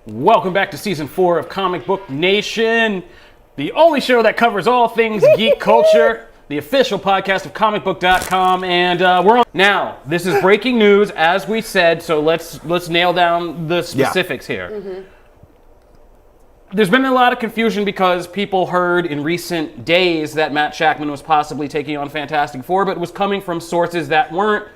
Welcome back to season 4 of Comic Book Nation, the only show that covers all things geek culture, the official podcast of comicbook.com, and we're on. Now, this is breaking news, as we said, so let's nail down the specifics here. Mm-hmm. There's been a lot of confusion because people heard in recent days that Matt Shakman was possibly taking on Fantastic Four, but it was coming from sources that weren't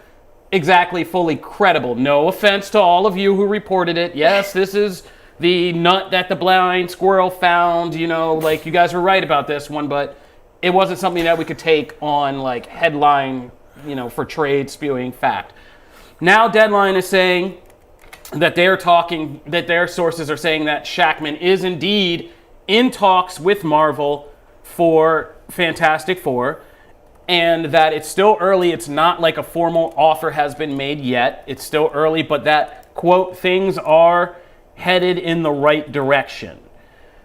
exactly fully credible. No offense to all of you who reported it. Yes, this is the nut that the blind squirrel found, you guys were right about this one, but it wasn't something that we could take on like headline, for trade spewing fact. Now Deadline is saying that their sources are saying that Shakman is indeed in talks with Marvel for Fantastic Four, and that it's still early. It's not like a formal offer has been made yet. It's still early, but that, quote, things are headed in the right direction.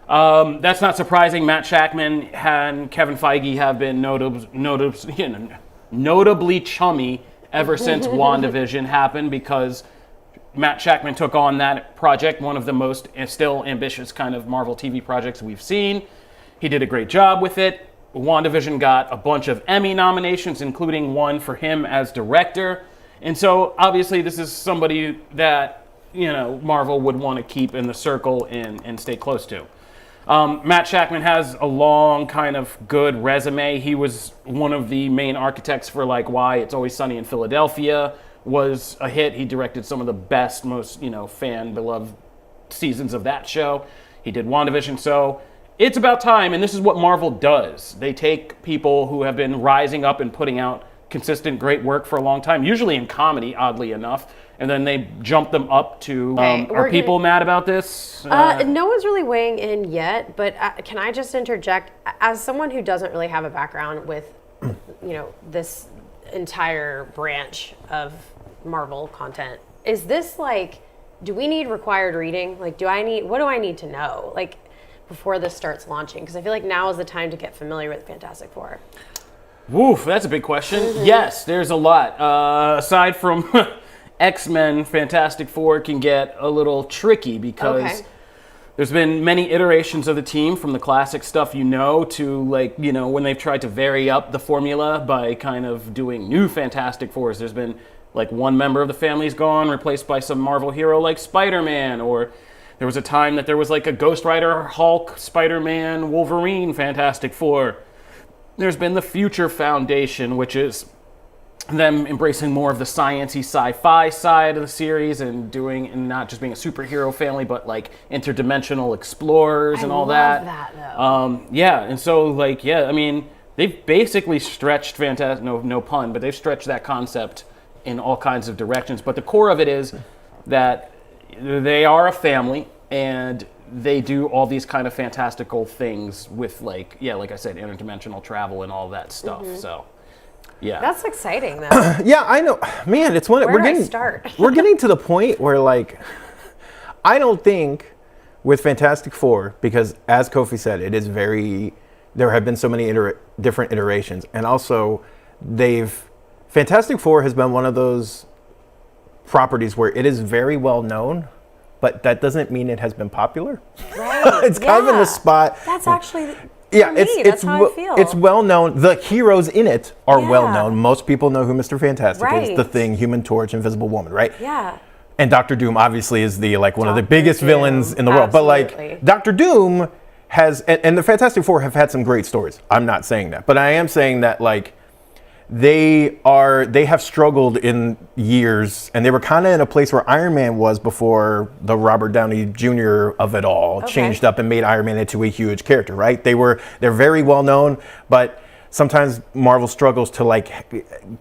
That's not surprising. Matt Shakman and Kevin Feige have been notably chummy ever since WandaVision happened, because Matt Shakman took on that project, one of the most still ambitious kind of Marvel TV projects we've seen. He did a great job with it. WandaVision got a bunch of Emmy nominations, including one for him as director. And so obviously this is somebody that, Marvel would want to keep in the circle and stay close to. Matt Shakman has a long kind of good resume. He was one of the main architects for Why It's Always Sunny in Philadelphia was a hit. He directed some of the best, most, fan-beloved seasons of that show. He did WandaVision, so it's about time, and this is what Marvel does. They take people who have been rising up and putting out consistent, great work for a long time, usually in comedy, oddly enough, and then they jump them up to... are people mad about this? No one's really weighing in yet, but can I just interject? As someone who doesn't really have a background with, this entire branch of Marvel content, is this do we need required reading? What do I need to know? Before this starts launching? Because I feel like now is the time to get familiar with Fantastic Four. Woof, that's a big question. Mm-hmm. Yes, there's a lot. Aside from X-Men, Fantastic Four can get a little tricky because there's been many iterations of the team, from the classic stuff to when they've tried to vary up the formula by kind of doing new Fantastic Fours. There's been one member of the family's gone, replaced by some Marvel hero like Spider-Man, or there was a time that there was a Ghost Rider, Hulk, Spider-Man, Wolverine, Fantastic Four. There's been the Future Foundation, which is them embracing more of the sciencey sci-fi side of the series and not just being a superhero family, but interdimensional explorers and all that. I love that, though. And so they've basically stretched Fantastic, no pun, but they've stretched that concept in all kinds of directions. But the core of it is that they are a family, and they do all these kind of fantastical things with like I said, interdimensional travel and all that stuff. Mm-hmm. So, yeah. That's exciting, though. Yeah, I know. Man, it's one. Where do I start? We're getting to the point where I don't think with Fantastic Four, because as Kofi said, it is there have been so many different iterations, and also Fantastic Four has been one of those properties where it is very well known, but that doesn't mean it has been popular. Right. It's kind of in the spot. That's actually that's how I feel. It's well known. The heroes in it are well known. Most people know who Mr. Fantastic is, the Thing, Human Torch, Invisible Woman, right? Yeah. And Dr. Doom obviously is the one of the biggest villains in the world. But Dr. Doom has, and the Fantastic Four have had some great stories. I'm not saying that, but I am saying that they have struggled in years, and they were kind of in a place where Iron Man was before the Robert Downey Jr. of it all changed up and made Iron Man into a huge character, right? They're very well known, but sometimes Marvel struggles to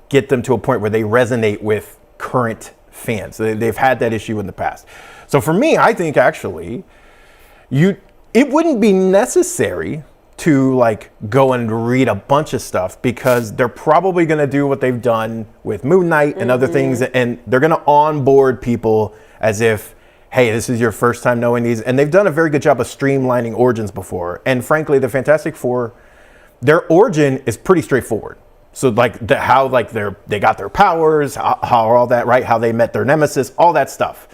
get them to a point where they resonate with current fans. They've had that issue in the past. So for me, I think actually it wouldn't be necessary to go and read a bunch of stuff, because they're probably going to do what they've done with Moon Knight and other things, and they're going to onboard people as if, hey, this is your first time knowing these, and they've done a very good job of streamlining origins before. And frankly, the Fantastic Four, their origin is pretty straightforward. So how they got their powers, how all that, right? How they met their nemesis, all that stuff.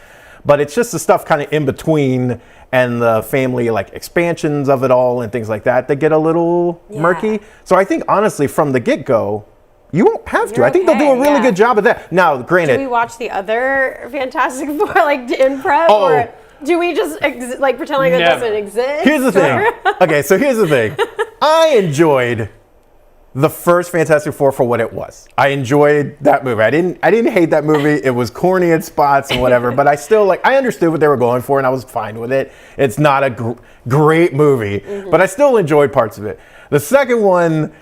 but it's just the stuff kind of in between and the family like expansions of it all and things like that get a little murky. So I think honestly from the get-go, you won't have to. I think they'll do a really good job of that. Now, granted, do we watch the other Fantastic Four like in prep, or do we just pretend like that doesn't exist? Here's the thing. Okay, so here's the thing. I enjoyed the first Fantastic Four for what it was. I enjoyed that movie. I didn't hate that movie. It was corny in spots and whatever, but I still I understood what they were going for and I was fine with it. It's not a great movie, but I still enjoyed parts of it. The second one,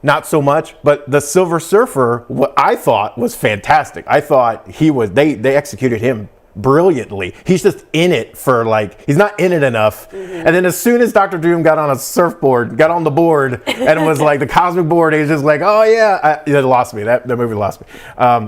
not so much, but the Silver Surfer, what I thought was fantastic. I thought they executed him brilliantly. He's just in it for he's not in it enough. And then as soon as Dr. Doom got on a surfboard, got on the board, and was like the cosmic board, he's just like, oh yeah, it lost me. That movie lost me.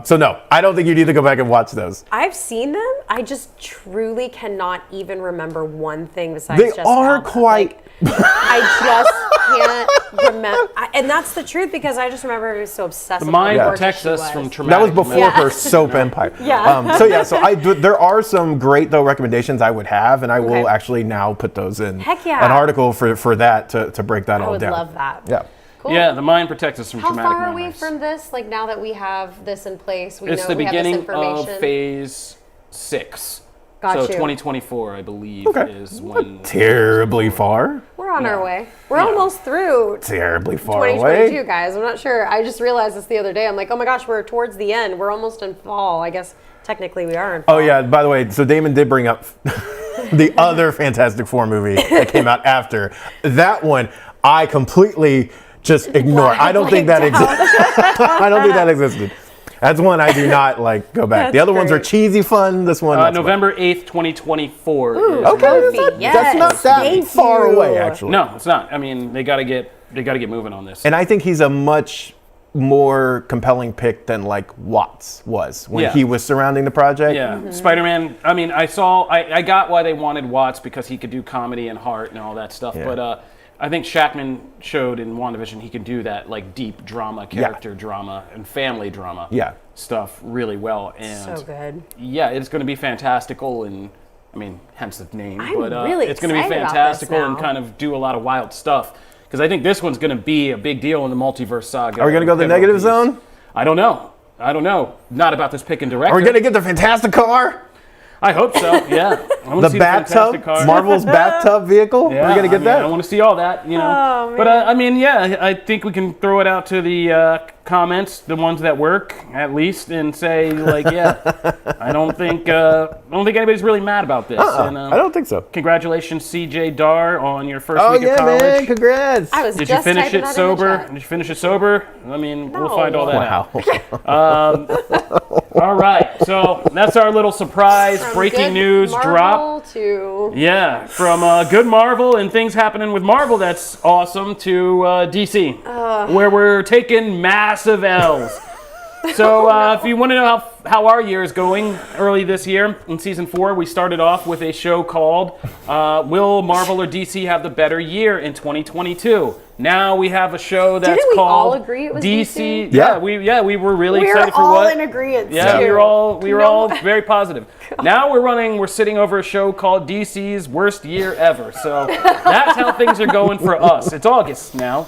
So no, I don't think you need to go back and watch those. I've seen them. I just truly cannot even remember one thing besides They are quite... I just can't remember. And that's the truth because I just remember I was so obsessed with The mind how gorgeous protects she us was. from traumatic. That was before her soap empire. There are some great though recommendations I would have, and I will actually now put those in Heck yeah. an article for that to break that all down. I would love that. Yeah. Cool. Yeah, the mind protects us from How traumatic far are memories. we from this? Like now that we have this in place, It's the we have this beginning information. of phase 6. Got so you. 2024, I believe, is when. Terribly far. We're on our way. We're almost through Terribly far 2022, away. guys. I'm not sure. I just realized this the other day. I'm like, oh my gosh, we're towards the end. We're almost in fall. I guess technically we are in fall. Oh yeah. By the way, so Damon did bring up the other Fantastic Four movie that came out after that one. I completely just ignored. I don't think that existed. I don't think that existed. That's one I do not go back. That's the other ones are great. cheesy fun. This one, not so much. November 8th, 2024. Ooh, Okay, Sophie, that's not that Thank far you. away, actually. No, it's not. I mean, they got to get moving on this. And I think he's a much more compelling pick than Watts was when he was surrounding the project. Yeah, Spider-Man. I mean, I got why they wanted Watts because he could do comedy and heart and all that stuff. Yeah. But I think Shackman showed in WandaVision he can do that deep drama, character drama, and family drama stuff really well. And So good. yeah, it's going to be fantastical, and I mean, hence the name. I'm but really it's going to be excited about this fantastical and now. kind of do a lot of wild stuff. Because I think this one's going to be a big deal in the multiverse saga. Are we going to go the negative zone? I don't know. Not about this pick and director. Are we going to get the Fantastic Car? I hope so. Yeah. I wanna The see bathtub? Car. Marvel's bathtub vehicle? Yeah, We're going to get that? I want to see all that, you know. Oh, But I mean, yeah, I think we can throw it out to the comments, the ones that work at least, and say I don't think anybody's really mad about this. And, I don't think so. Congratulations, CJ Dar, on your first Oh week yeah, of college. man! Congrats. I was Did you just finish typing it that in the sober? chat. Did you finish it sober? I mean, we'll find all that out. Wow. All right, so that's our little surprise From breaking good news Marvel drop. to Yeah, from good Marvel and things happening with Marvel that's awesome to DC, where we're taking massive L's. So if you want to know how our year is going, early this year in season 4, we started off with a show called Will Marvel or DC Have the Better Year in 2022? Now we have a show that's Didn't we called all agree it was DC. DC? Yeah, we were really we're excited for all what. in agreement. Yeah, too. we were all No. very positive. Now we're sitting over a show called DC's Worst Year Ever. So that's how things are going for us. It's August now,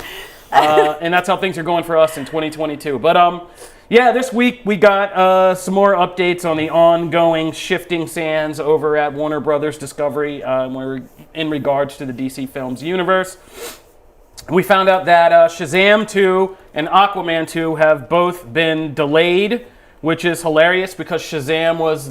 and that's how things are going for us in 2022. But yeah, this week we got some more updates on the ongoing shifting sands over at Warner Brothers Discovery in regards to the DC Films universe. We found out that Shazam 2 and Aquaman 2 have both been delayed, which is hilarious because Shazam was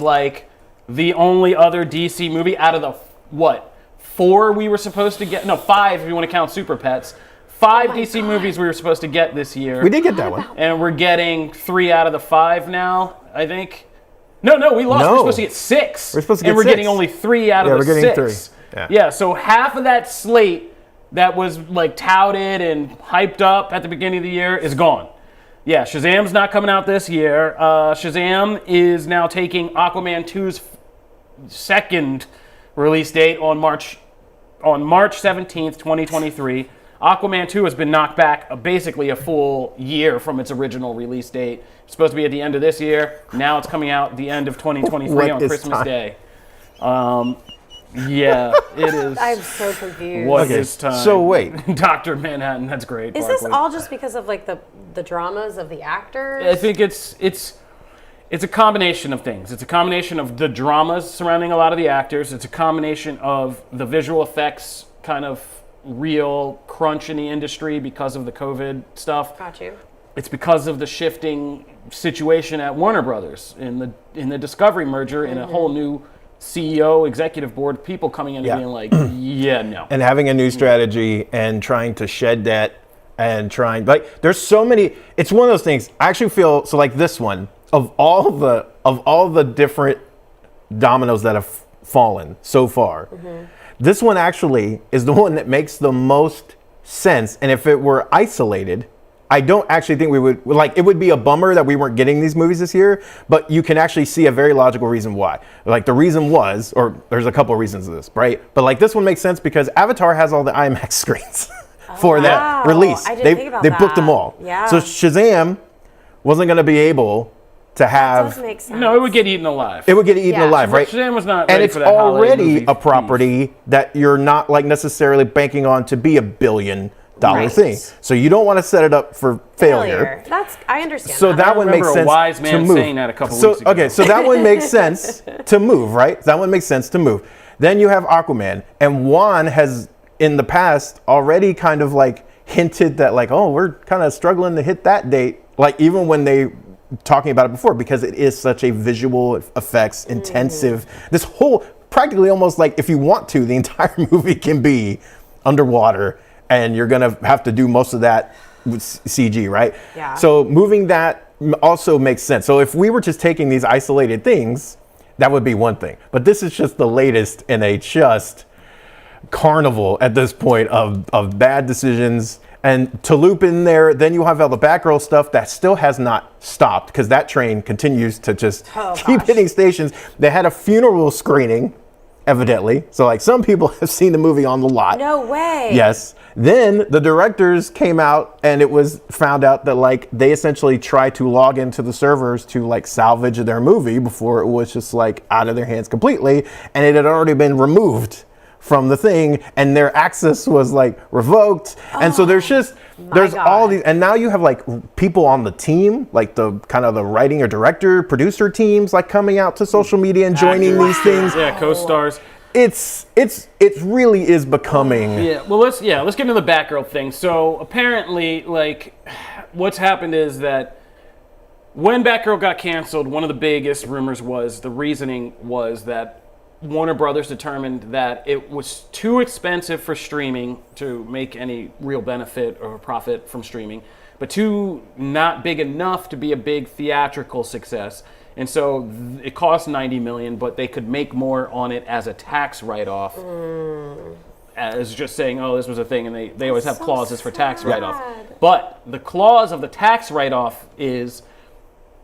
the only other DC movie out of the, 4 we were supposed to get? No, 5 if you want to count Super Pets. 5 DC movies we were supposed to get this year. We did get that one. And we're getting 3 out of the 5 now, I think. No, we lost. No. We're supposed to get 6. We're supposed to get and we're 6. getting only 3 out of the 6. we're getting 3. Yeah, so half of that slate that was touted and hyped up at the beginning of the year is gone. Yeah, Shazam's not coming out this year. Shazam is now taking Aquaman 2's second release date on March 17th, 2023. Aquaman 2 has been knocked back basically a full year from its original release date. It's supposed to be at the end of this year. Now it's coming out the end of 2023 on Christmas Day. Yeah, it is. I'm so confused. What Okay, is time? so wait. Dr. Manhattan, that's great. Is this Barkley. all just because of like the dramas of the actors? I think it's a combination of things. It's a combination of the dramas surrounding a lot of the actors. It's a combination of the visual effects kind of real crunch in the industry because of the COVID stuff. Got you. It's because of the shifting situation at Warner Brothers in the Discovery merger and a whole new CEO, executive board, people coming in and being like, yeah, no. And having a new strategy and trying to shed debt and trying, like, there's so many, it's one of those things. I actually feel, so like this one, of all the different dominoes that have fallen so far, this one actually is the one that makes the most sense. And if it were isolated, I don't actually think we would, like, it would be a bummer that we weren't getting these movies this year, but you can actually see a very logical reason why. Like, the reason was, or there's a couple of reasons to this, right? But like this one makes sense because Avatar has all the IMAX screens for that release. I didn't think about they booked them that. all. Yeah. So Shazam wasn't going to be able to That have, does make sense. No, it would get eaten alive. it would get eaten Yeah. alive, right? Shazam was not And ready it's for that holiday already movie a beef. property that you're not like necessarily banking on to be $1 billion Right. thing. So you don't want to set it up for failure. I understand. So that I one makes remember a sense wise to man move. saying that a couple so, weeks ago. Okay, so that one makes sense to move, right? That one makes sense to move. Then you have Aquaman, and Juan has in the past already kind of like hinted that like, oh, we're kind of struggling to hit that date. Like even when they talking about it before, because it is such a visual effects intensive. This whole practically almost like if you want to, the entire movie can be underwater. And you're gonna have to do most of that with CG, right? Yeah. So moving that also makes sense. So if we were just taking these isolated things, that would be one thing. But this is just the latest in a just carnival at this point of bad decisions. And to loop in there, then you have all the Batgirl stuff that still has not stopped because that train continues to just keep hitting stations. They had a funeral screening, evidently. So like some people have seen the movie on the lot. No way. Yes. Then the directors came out and it was found out that like they essentially tried to log into the servers to like salvage their movie before it was just like out of their hands completely. And it had already been removed from the thing and their access was like revoked. And so there's all these, and now you have like people on the team, like the kind of the writing or director, producer teams like coming out to social media and joining these things. Yeah, co-stars. It really is becoming. Yeah, well, let's get into the Batgirl thing. So apparently, like, what's happened is that when Batgirl got canceled, one of the biggest rumors was the reasoning was that Warner Brothers determined that it was too expensive for streaming to make any real benefit or profit from streaming, but too not big enough to be a big theatrical success. And so it cost $90 million, but they could make more on it as a tax write-off. As just saying, oh, this was a thing, and they always have clauses for tax write-off. But the clause of the tax write-off is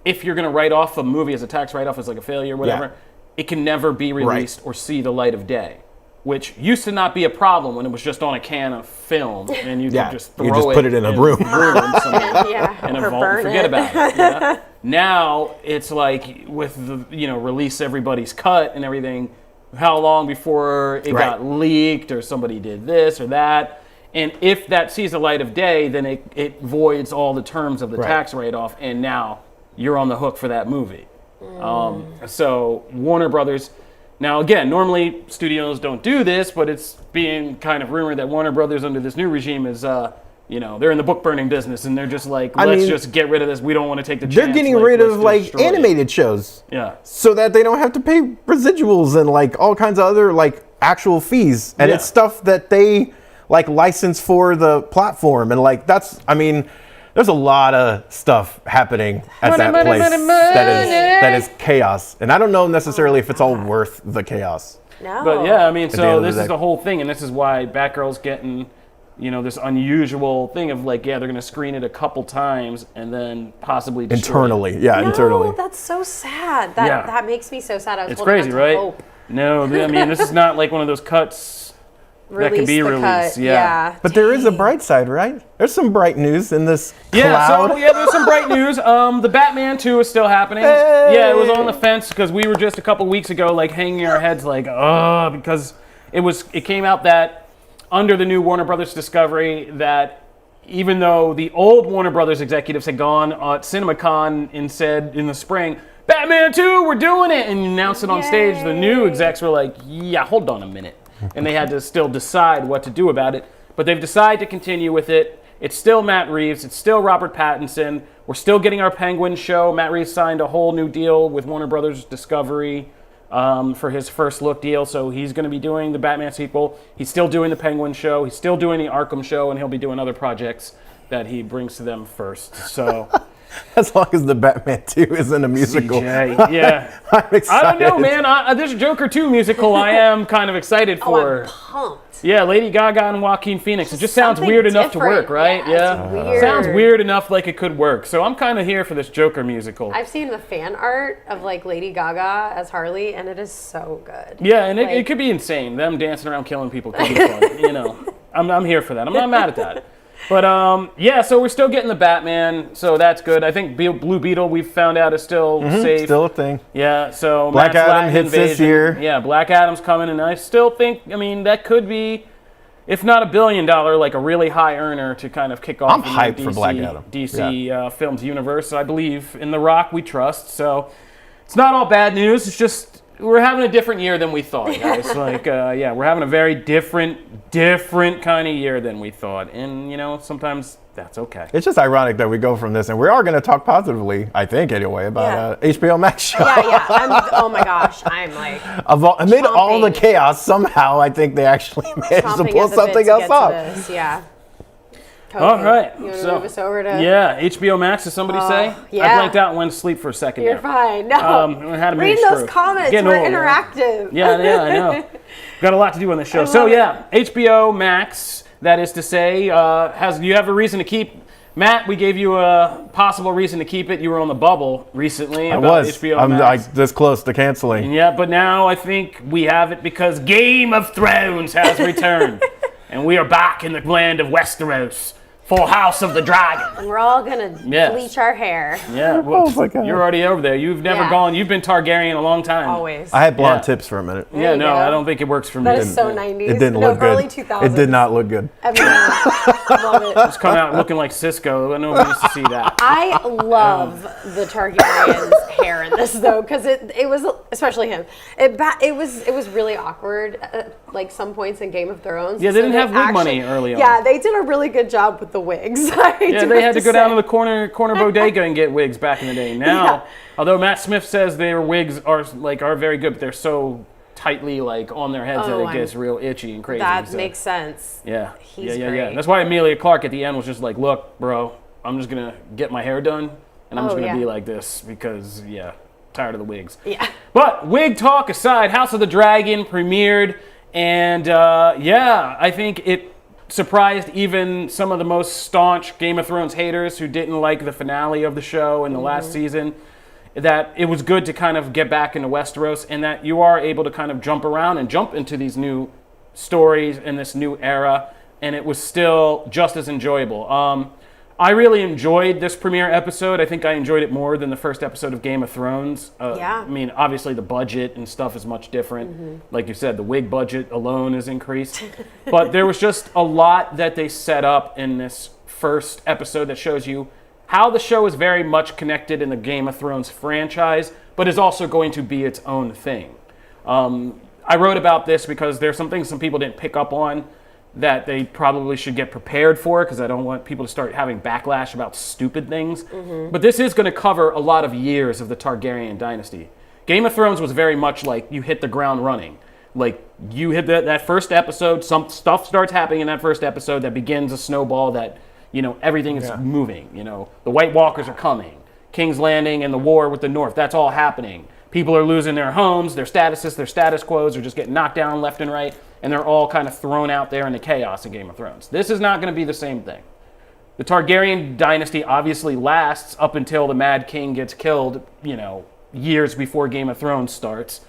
if you're going to write off a movie as a tax write-off as like a failure or whatever, it can never be released or see the light of day, which used to not be a problem when it was just on a can of film and you could just throw you just put it in a room. in a vault and forget about it. Yeah? Now it's like with the release everybody's cut and everything. How long before it got leaked or somebody did this or that? And if that sees the light of day, then it voids all the terms of the tax write-off, and now you're on the hook for that movie. So Warner Brothers, now again, normally studios don't do this, but it's being kind of rumored that Warner Brothers under this new regime is, they're in the book burning business, and they're just like, let's just get rid of this. We don't want to take the chance. They're getting rid of like animated shows, so that they don't have to pay residuals and like all kinds of other like actual fees, and it's stuff that they like license for the platform, and like there's a lot of stuff happening at that place that is chaos. And I don't know necessarily if it's all worth the chaos. No. But yeah, so this day. is the whole thing, and this is why Batgirl's getting, this unusual thing of like, they're going to screen it a couple times and then possibly destroy internally. it. Yeah, No, internally. that's so sad. That makes me so sad. I was It's holding crazy, on to right? hope. No, this is not like one of those cuts that can be released. Yeah. But there is a bright side, right? There's some bright news in this cloud. There's some bright news. The Batman 2 is still happening. Hey! Yeah, it was on the fence because we were just a couple weeks ago like hanging our heads like, because it came out that under the new Warner Brothers Discovery that even though the old Warner Brothers executives had gone at CinemaCon and said in the spring, Batman 2, we're doing it, and announced it on stage, the new execs were like, yeah, hold on a minute. And they had to still decide what to do about it. But they've decided to continue with it. It's still Matt Reeves. It's still Robert Pattinson. We're still getting our Penguin show. Matt Reeves signed a whole new deal with Warner Brothers Discovery for his first look deal. So he's going to be doing the Batman sequel. He's still doing the Penguin show. He's still doing the Arkham show. And he'll be doing other projects that he brings to them first. So... As long as the Batman 2 isn't a musical. CJ, yeah. I'm excited. I don't know, man. This Joker 2 musical I am kind of excited for. I'm pumped. Yeah, Lady Gaga and Joaquin Phoenix. It just sounds weird enough to work, right? Yeah. It's weird. Sounds weird enough like it could work. So I'm kind of here for this Joker musical. I've seen the fan art of like Lady Gaga as Harley, and it is so good. Yeah, and it could be insane. Them dancing around killing people could be fun. You know, I'm here for that. I'm not mad at that. But so we're still getting the Batman, so that's good. I think Blue Beetle, we've found out, is still safe. Still a thing. Yeah, so Black Adam hits this year. Yeah, Black Adam's coming, and I still think, that could be, if not $1 billion, like a really high earner to kind of kick off. I'm hyped for Black Adam. DC films universe. I believe in The Rock, we trust. So it's not all bad news. It's just we're having a different year than we thought, guys. We're having a very different kind of year than we thought. And, sometimes that's okay. It's just ironic that we go from this, and we are going to talk positively, I think, anyway, about HBO Max show. Yeah. Oh my gosh, I'm like. Amid all the chaos, somehow I think they actually managed to pull something else off. Yeah. Cody, all right. You want to move us over to... Yeah, HBO Max, did somebody say? Yeah. I blanked out and went to sleep for a second You're there. fine. No. Read those comments. We're interactive. Yeah, I know. Got a lot to do on this show. So, HBO Max, that is to say, you have a reason to keep... Matt, we gave you a possible reason to keep it. You were on the bubble recently about HBO Max. I'm this close to canceling. Yeah, but now I think we have it because Game of Thrones has returned. And we are back in the land of Westeros. For House of the Dragon. And we're all going to bleach our hair. Yeah. Well, you're already over there. You've never gone. You've been Targaryen a long time. Always. I had blonde tips for a minute. Yeah, no, I don't think it works for me. That is so 90s. It didn't look good. Early 2000s. It did not look good. Love it. Just come out looking like Cisco. Nobody used to see that. I love the Targaryen's hair in this, though, because it was, especially him, it was really awkward at like some points in Game of Thrones. Yeah, they didn't have wig money early on. Yeah, they did a really good job with the wigs. They had to go down to the corner bodega and get wigs back in the day. Now, although Matt Smith says their wigs are very good, but they're so tightly on their heads that it gets real itchy and crazy. That makes sense. Yeah. He's great. That's why Emilia Clarke at the end was just like, look, bro, I'm just going to get my hair done and I'm just going to be like this because, tired of the wigs. Yeah. But wig talk aside, House of the Dragon premiered and I think it surprised even some of the most staunch Game of Thrones haters who didn't like the finale of the show in the last season, that it was good to kind of get back into Westeros and that you are able to kind of jump around and jump into these new stories in this new era, and it was still just as enjoyable. I really enjoyed this premiere episode. I think I enjoyed it more than the first episode of Game of Thrones. I mean, obviously the budget and stuff is much different. Like you said, the wig budget alone is increased. But there was just a lot that they set up in this first episode that shows you how the show is very much connected in the Game of Thrones franchise, but is also going to be its own thing. I wrote about this because there's some things some people didn't pick up on that they probably should get prepared for, because I don't want people to start having backlash about stupid things. But this is going to cover a lot of years of the Targaryen dynasty. Game of Thrones was very much like you hit the ground running. Like you hit that first episode, some stuff starts happening in that first episode that begins a snowball that, everything is moving. The White Walkers are coming. King's Landing and the war with the North, that's all happening. People are losing their homes, their statuses, their status quos are just getting knocked down left and right, and they're all kind of thrown out there in the chaos in Game of Thrones. This is not going to be the same thing. The Targaryen dynasty obviously lasts up until the Mad King gets killed, years before Game of Thrones starts.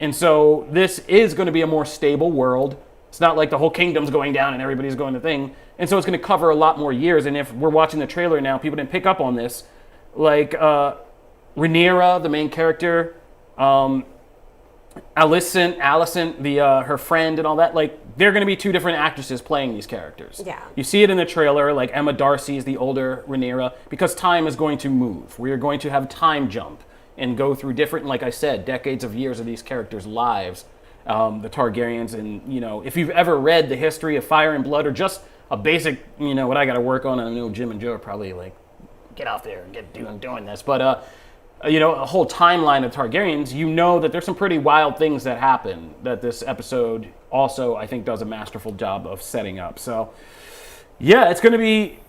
And so this is going to be a more stable world. It's not like the whole kingdom's going down and everybody's going to thing. And so it's going to cover a lot more years. And if we're watching the trailer now, people didn't pick up on this. Like Rhaenyra, the main character, Allison, her friend and all that, like they're going to be two different actresses playing these characters. Yeah. You see it in the trailer, like Emma Darcy is the older Rhaenyra, because time is going to move. We are going to have time jump and go through different, like I said, decades of years of these characters' lives. The Targaryens, and if you've ever read the history of Fire and Blood or just a basic, what I got to work on, I know Jim and Joe are probably like, get out there and get doing this, but a whole timeline of Targaryens, that there's some pretty wild things that happen that this episode also, I think, does a masterful job of setting up. So, yeah, it's going to be,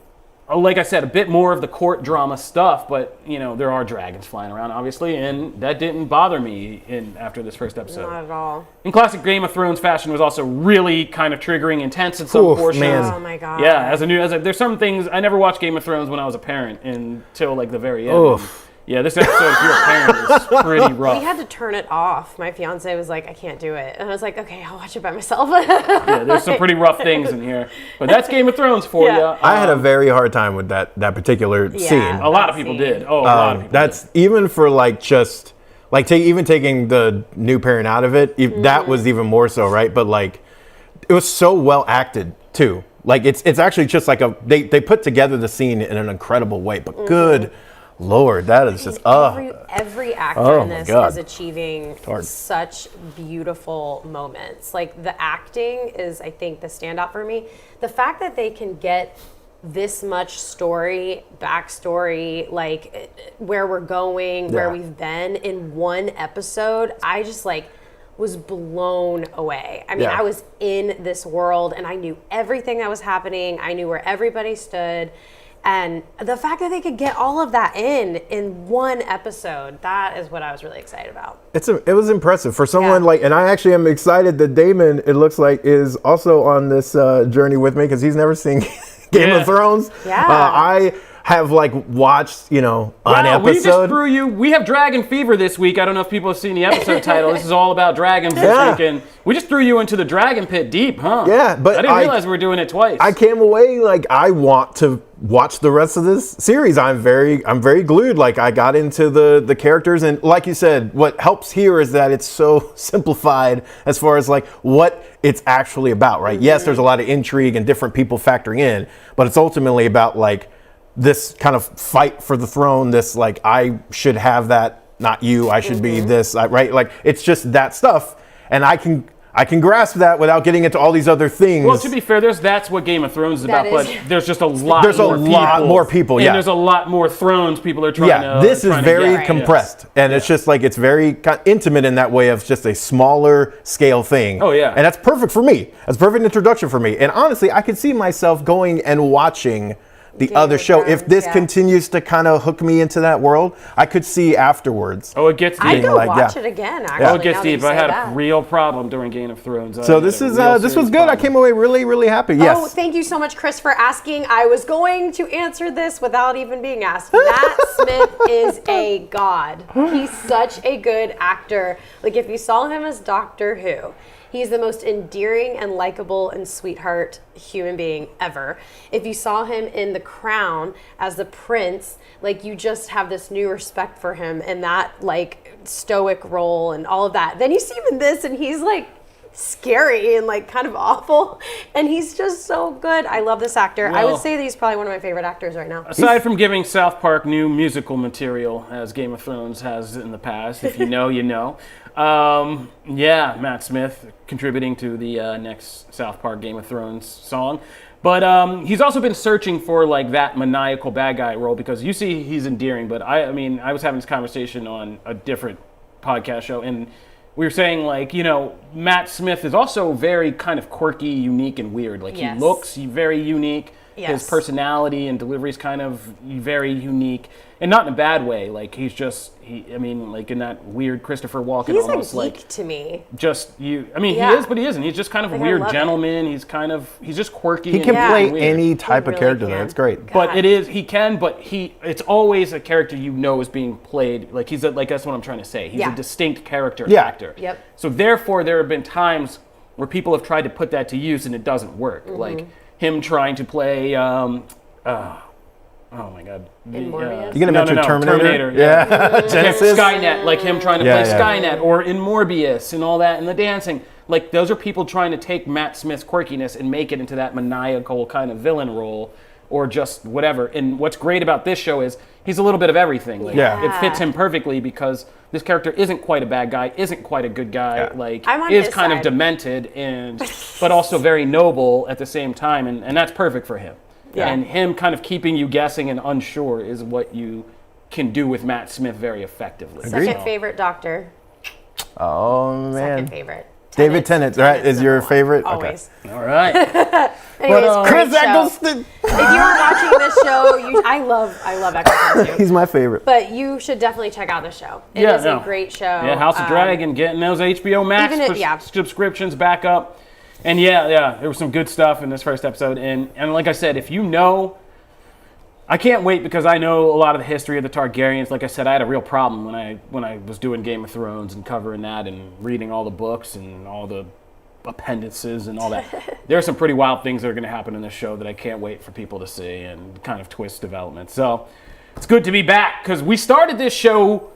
like I said, a bit more of the court drama stuff, but, there are dragons flying around, obviously, and that didn't bother me after this first episode. Not at all. In classic Game of Thrones fashion, was also really kind of triggering, intense in some portions. Man. Oh, my God. Yeah, there's some things, I never watched Game of Thrones when I was a parent until, like, the very end. Oof. Yeah, this episode, if you're a parent, is pretty rough. We had to turn it off. My fiance was like, I can't do it. And I was like, okay, I'll watch it by myself. Yeah, there's some pretty rough things in here. But that's Game of Thrones for you. I had a very hard time with that particular scene. A lot of people did. Oh, a lot of people That's even for even taking the new parent out of it, that was even more so, right? But like, it was so well acted too. Like it's actually just like they put together the scene in an incredible way, but good Lord, that is just every actor in this God. is achieving such beautiful moments. Like the acting is, I think, the standout for me. The fact that they can get this much backstory, like where we're going, where we've been in one episode, I just was blown away. I mean, I was in this world and I knew everything that was happening. I knew where everybody stood. And the fact that they could get all of that in one episode, that is what I was really excited about. It was impressive for someone and I actually am excited that Damon, it looks like, is also on this journey with me because he's never seen Game of Thrones. Yeah. I have watched, an episode. We just threw you. We have Dragon Fever this week. I don't know if people have seen the episode title. This is all about dragons this week, and we just threw you into the dragon pit deep, huh? Yeah, but I didn't realize we were doing it twice. I came away I want to watch the rest of this series. I'm very glued. I got into the characters, and like you said, what helps here is that it's so simplified as far as what it's actually about, right? Mm-hmm. Yes, there's a lot of intrigue and different people factoring in, but it's ultimately about this kind of fight for the throne, this I should have that, not you, I should be this, right? It's just that stuff, and I can grasp that without getting into all these other things. Well, to be fair, that's what Game of Thrones is about, but there's just a lot more people, and there's a lot more thrones people are trying to this is very compressed, and it's just it's very intimate in that way of just a smaller scale thing. Oh, yeah. And that's perfect for me. That's a perfect introduction for me. And honestly, I could see myself going and watching the other show. If this continues to kind of hook me into that world, I could see afterwards. Oh, it gets deep. I'd go watch it again, actually. Oh, it gets deep. I had a real problem during Game of Thrones. So this was good. I came away really, really happy. Yes. Oh, thank you so much, Chris, for asking. I was going to answer this without even being asked. Matt Smith is a god. He's such a good actor. If you saw him as Doctor Who, he's the most endearing and likable and sweetheart human being ever. If you saw him in The Crown as the prince, you just have this new respect for him and that stoic role and all of that. Then you see him in this and he's scary and kind of awful, and he's just so good. I love this actor. I would say that he's probably one of my favorite actors right now. Aside from giving South Park new musical material, as Game of Thrones has in the past, if you know, you know. Matt Smith contributing to the next South Park Game of Thrones song. But he's also been searching for that maniacal bad guy role, because you see he's endearing, but I was having this conversation on a different podcast show, and we were saying Matt Smith is also very kind of quirky, unique, and weird. He looks very unique. Yes. His personality and delivery is kind of very unique, and not in a bad way. He's just, in that weird Christopher Walken, he's almost a geek to me. He is, but he isn't. He's just kind of a weird gentleman. He's just quirky. He can play any type of character. That's great. But it's always a character is being played. That's what I'm trying to say. He's a distinct character actor. Yep. So therefore, there have been times where people have tried to put that to use and it doesn't work. Like him trying to play, oh my God. In Morbius? You gonna mention Terminator. Yeah. Genesis. Skynet, like him trying to play Skynet, or in Morbius and all that, and the dancing. Like, those are people trying to take Matt Smith's quirkiness and make it into that maniacal kind of villain role, or just whatever. And what's great about this show is he's a little bit of everything. Like, it fits him perfectly because this character isn't quite a bad guy, isn't quite a good guy, like is kind of demented and but also very noble at the same time, and that's perfect for him. Yeah. And him kind of keeping you guessing and unsure is what you can do with Matt Smith very effectively. Second favorite Doctor. Oh man. Second favorite. David Tennant, right? Is your favorite? Always. Okay. All right. Anyways, Chris Eccleston. If you are watching this show, I love Eccleston too. He's my favorite. But you should definitely check out the show. It is a great show. Yeah, House of Dragon, getting those HBO Max subscriptions back up. And there was some good stuff in this first episode. And like I said, if you know, I can't wait because I know a lot of the history of the Targaryens. Like I said, I had a real problem when I was doing Game of Thrones and covering that and reading all the books and all the appendices and all that. There are some pretty wild things that are going to happen in this show that I can't wait for people to see, and kind of twist development. So it's good to be back because we started this show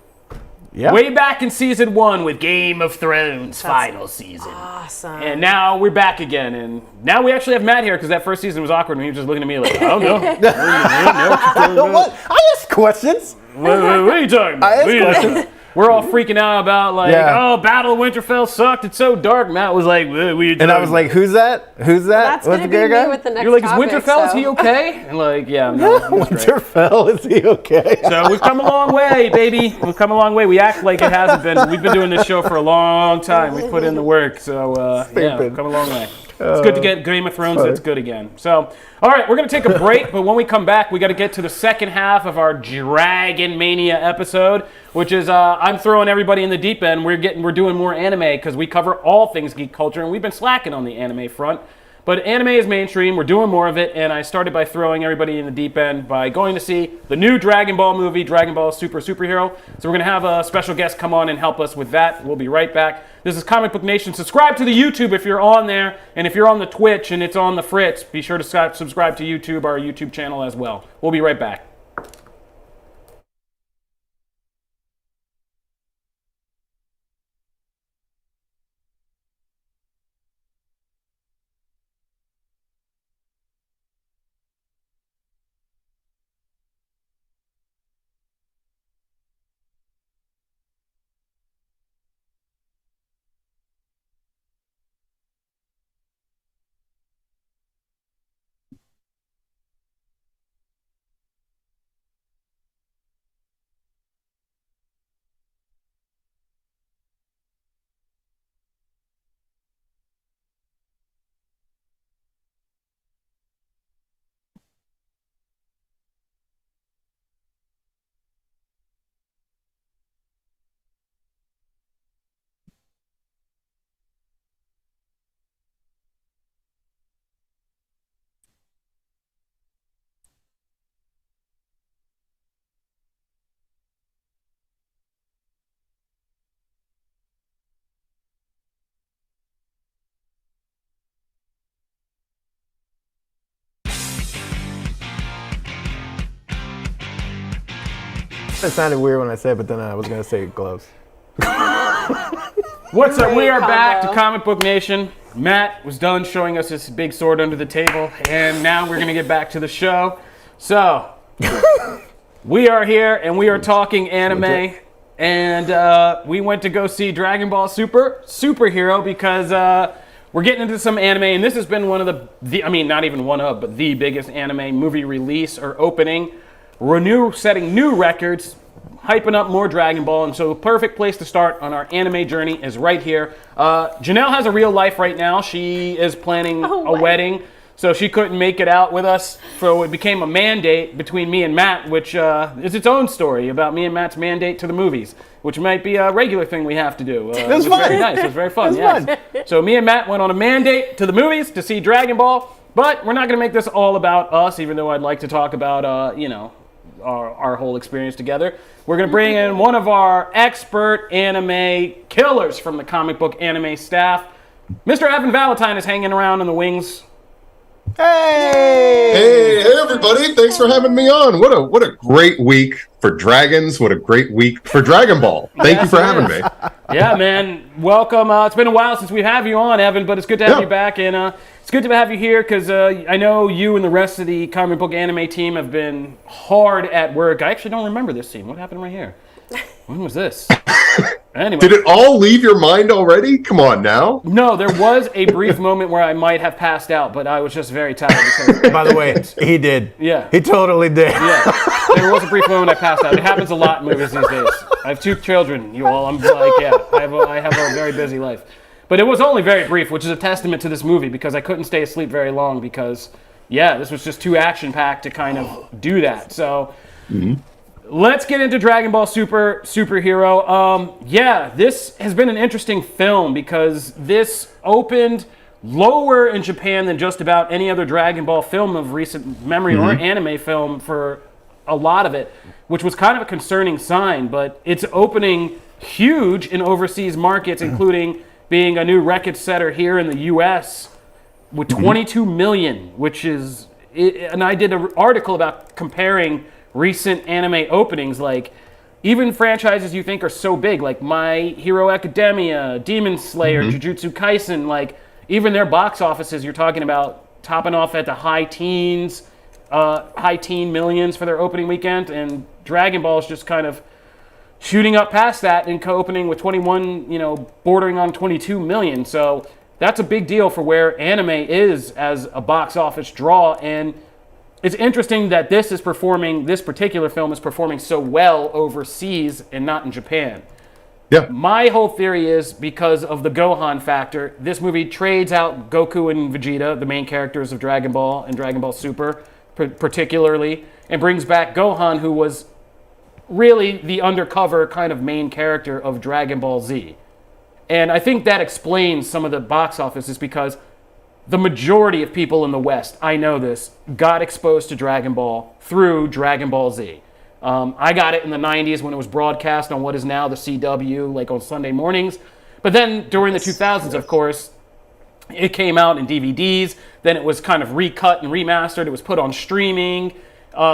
way back in season 1 with Game of Thrones final season. Awesome. And now we're back again, and now we actually have Matt here because that first season was awkward and he was just looking at me like, I don't know. What? I ask questions. What are you talking about? I ask questions. We're all freaking out about Battle of Winterfell sucked. It's so dark. Matt was like, and I was like, who's that? Who's that? That's going to be me with the next You're like, topic, is Winterfell, is he okay? And like, Winterfell, is he okay? So we've come a long way, baby. We've come a long way. We act like it hasn't been. We've been doing this show for a long time. We've put in the work. So, we've come a long way. It's good to get Game of Thrones. It's good again. So, all right, we're going to take a break, but when we come back, we got to get to the second half of our Dragon Mania episode, which is I'm throwing everybody in the deep end. We're doing more anime because we cover all things geek culture, and we've been slacking on the anime front. But anime is mainstream. We're doing more of it, and I started by throwing everybody in the deep end by going to see the new Dragon Ball movie, Dragon Ball Superhero. So we're going to have a special guest come on and help us with that. We'll be right back. This is Comic Book Nation. Subscribe to the YouTube if you're on there, and if you're on the Twitch and it's on the Fritz, be sure to subscribe to YouTube, our YouTube channel as well. We'll be right back. It sounded weird when I said it, but then I was going to say gloves. What's up? We are back to Comic Book Nation. Matt was done showing us his big sword under the table, and now we're going to get back to the show. So, we are here, and we are talking anime, and we went to go see Dragon Ball Superhero because we're getting into some anime, and this has been one of not even one of, but the biggest anime movie release or opening. Setting new records, hyping up more Dragon Ball, and so the perfect place to start on our anime journey is right here. Janelle has a real life right now. She is planning a wedding, so she couldn't make it out with us, so it became a mandate between me and Matt, which is its own story about me and Matt's mandate to the movies, which might be a regular thing we have to do. It was fun. Very nice. It was very fun. Yes. So me and Matt went on a mandate to the movies to see Dragon Ball, but we're not going to make this all about us, even though I'd like to talk about, our whole experience together. We're going to bring in one of our expert anime killers from the comic book anime staff, Mr. Evan Valentine is hanging around in the wings. Hey, everybody! Thanks for having me on. What a great week for dragons. What a great week for Dragon Ball. Thank you for having me. Yeah, man. Welcome. It's been a while since we have you on, Evan, but it's good to have you back, and it's good to have you here because I know you and the rest of the comic book anime team have been hard at work. I actually don't remember this scene. What happened right here? When was this? Anyway. Did it all leave your mind already? Come on now. No, there was a brief moment where I might have passed out, but I was just very tired. Because by the way, he did. Yeah. He totally did. Yeah. There was a brief moment I passed out. It happens a lot in movies these days. I have 2 children, you all. I'm like, yeah, I have a very busy life. But it was only very brief, which is a testament to this movie because I couldn't stay asleep very long because, yeah, this was just too action-packed to kind of do that. So... Let's get into Dragon Ball Superhero. Yeah, this has been an interesting film because this opened lower in Japan than just about any other Dragon Ball film of recent memory or anime film for a lot of it, which was kind of a concerning sign, but it's opening huge in overseas markets, including being a new record setter here in the U.S. with 22 million, which is... And I did an article about comparing recent anime openings, like even franchises you think are so big, like My Hero Academia, Demon Slayer, Jujutsu Kaisen, like even their box offices, you're talking about topping off at the high teen millions for their opening weekend, and Dragon Ball is just kind of shooting up past that and opening with 21, bordering on 22 million. So that's a big deal for where anime is as a box office draw, and it's interesting that this particular film is performing so well overseas and not in Japan. Yeah. My whole theory is because of the Gohan factor, this movie trades out Goku and Vegeta, the main characters of Dragon Ball and Dragon Ball Super particularly, and brings back Gohan, who was really the undercover kind of main character of Dragon Ball Z. And I think that explains some of the box office is because the majority of people in the West, I know this, got exposed to Dragon Ball through Dragon Ball Z. I got it in the 90s when it was broadcast on what is now the CW, like on Sunday mornings. But then during the 2000s, of course, it came out in DVDs. Then it was kind of recut and remastered. It was put on streaming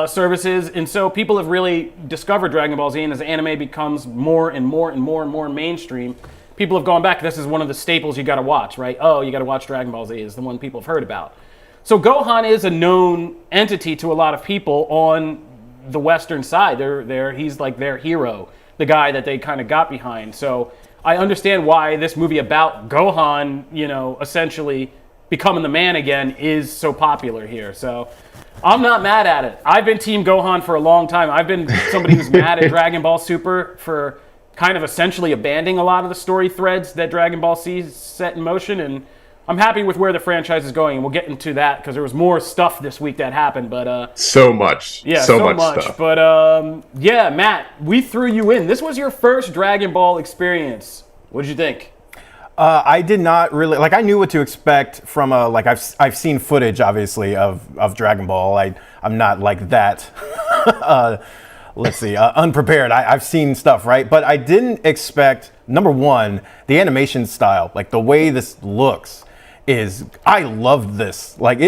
services. And so people have really discovered Dragon Ball Z. And as anime becomes more and more and more and more mainstream, people have gone back. This is one of the staples you got to watch, right? Oh, you got to watch Dragon Ball Z is the one people have heard about. So Gohan is a known entity to a lot of people on the Western side. He's like their hero, the guy that they kind of got behind. So I understand why this movie about Gohan, essentially becoming the man again is so popular here. So I'm not mad at it. I've been Team Gohan for a long time. I've been somebody who's mad at Dragon Ball Super for kind of essentially abandoning a lot of the story threads that Dragon Ball Z set in motion, and I'm happy with where the franchise is going, and we'll get into that because there was more stuff this week that happened, but so much stuff. But yeah, Matt, we threw you in. This was your first Dragon Ball experience. What did you think? I did not really I knew what to expect from I've seen footage obviously of Dragon Ball. I'm not like that. Unprepared. I've seen stuff, right? But I didn't expect, number one, the animation style, like the way this looks I love this. Like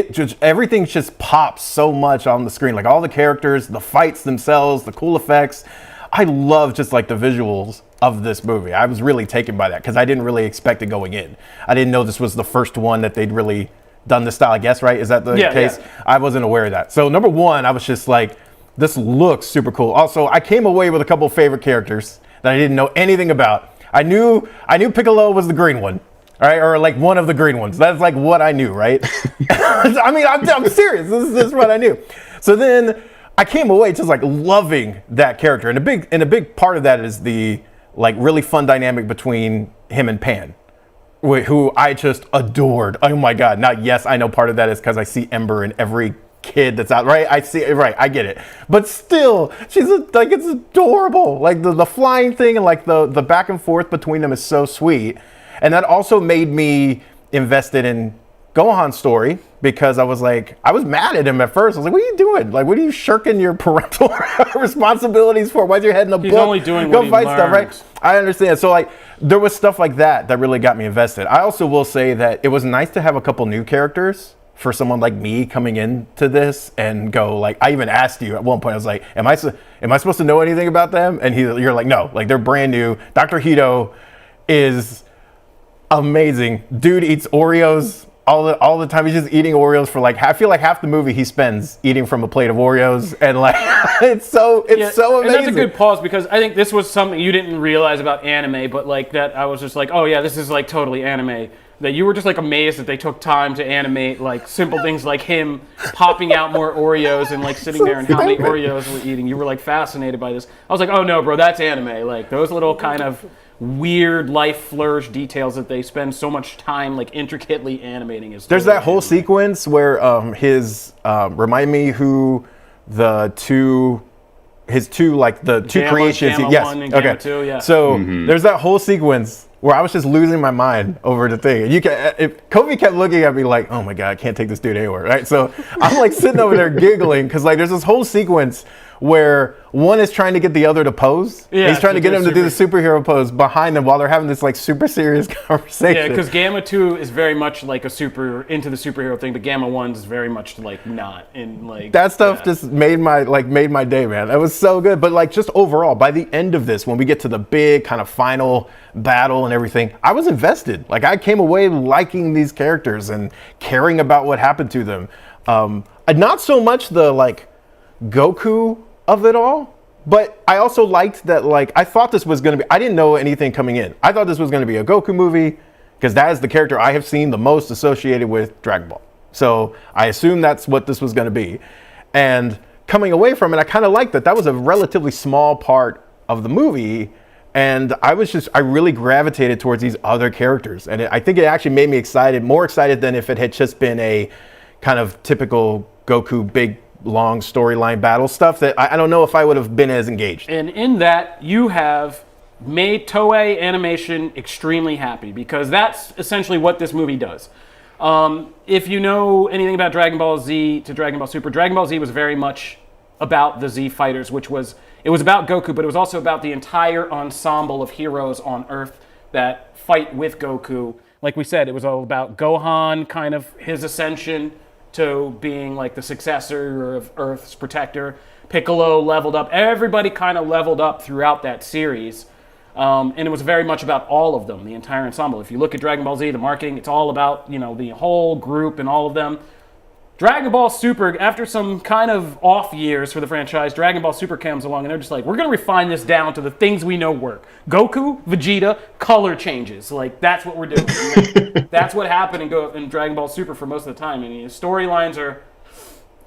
everything just pops so much on the screen. Like all the characters, the fights themselves, the cool effects. I love just like the visuals of this movie. I was really taken by that because I didn't really expect it going in. I didn't know this was the first one that they'd really done this style, I guess, right? Is that the case? Yeah. I wasn't aware of that. So number one, I was just like, this looks super cool. Also, I came away with a couple of favorite characters that I didn't know anything about. I knew Piccolo was the green one, all right, or like one of the green ones. That's like what I knew, right? I mean, I'm serious. This is what I knew. So then I came away just like loving that character, and a big part of that is the like really fun dynamic between him and Pan, who I just adored. Oh my God! Now, yes, I know part of that is because I see Ember in every kid that's out, right? I see it, right? I get it, but still, it's adorable. Like the flying thing and like the back and forth between them is so sweet, and that also made me invested in Gohan's story because I was mad at him at first. I was like, "What are you doing? Like, what are you shirking your parental responsibilities for? Why's your head in a book? He's only doing Go what he fight learned. Stuff, right?" I understand. So there was stuff like that really got me invested. I also will say that it was nice to have a couple new characters for someone like me coming into this and go like, I even asked you at one point, I was like, am I supposed to know anything about them? And you're like, no, like they're brand new. Dr. Hito is amazing. Dude eats Oreos all the time. He's just eating Oreos for like, I feel like half the movie he spends eating from a plate of Oreos, and like it's so amazing. And that's a good pause, because I think this was something you didn't realize about anime, but like that I was just like, oh yeah, this is like totally anime. That you were just like amazed that they took time to animate like simple things like him popping out more Oreos and like sitting there and how many Oreos we're eating. You were like fascinated by this. I was like, oh no, bro, that's anime. Like those little kind of weird life flourish details that they spend so much time like intricately animating. There's that whole sequence where remind me who his two Gamma, creations. Gamma Yes. 1 and Okay. Gamma 2, yeah. So there's that whole sequence where I was just losing my mind over the thing. Kobe kept looking at me like, oh my God, I can't take this dude anywhere, right? So I'm like sitting over there giggling because like there's this whole sequence where one is trying to get the other to pose. Yeah, he's trying to get him to do the superhero pose behind them while they're having this like super serious conversation. Yeah, because Gamma 2 is very much like into the superhero thing, but Gamma 1 is very much like not in like that stuff. Just made my day, man. It was so good. But like just overall, by the end of this, when we get to the big kind of final battle and everything, I was invested. Like I came away liking these characters and caring about what happened to them. Not so much the like Goku of it all, but I also liked that like I thought this was going to be, I didn't know anything coming in. I thought this was going to be a Goku movie because that is the character I have seen the most associated with Dragon Ball. So I assumed that's what this was going to be. And coming away from it, I kind of liked that was a relatively small part of the movie. And I really gravitated towards these other characters. And I think it actually made me more excited than if it had just been a kind of typical Goku big long storyline battle stuff that I don't know if I would have been as engaged. And in that, you have made Toei Animation extremely happy, because that's essentially what this movie does. If you know anything about Dragon Ball Z to Dragon Ball Super, Dragon Ball Z was very much about the Z Fighters, it was about Goku, but it was also about the entire ensemble of heroes on Earth that fight with Goku. Like we said, it was all about Gohan, kind of his ascension to being like the successor of Earth's protector. Piccolo leveled up. Everybody kind of leveled up throughout that series. And it was very much about all of them, the entire ensemble. If you look at Dragon Ball Z, the marketing, it's all about, the whole group and all of them. Dragon Ball Super, after some kind of off years for the franchise, Dragon Ball Super comes along and they're just like, we're going to refine this down to the things we know work. Goku, Vegeta, color changes. Like, that's what we're doing. That's what happened in Dragon Ball Super for most of the time. And the storylines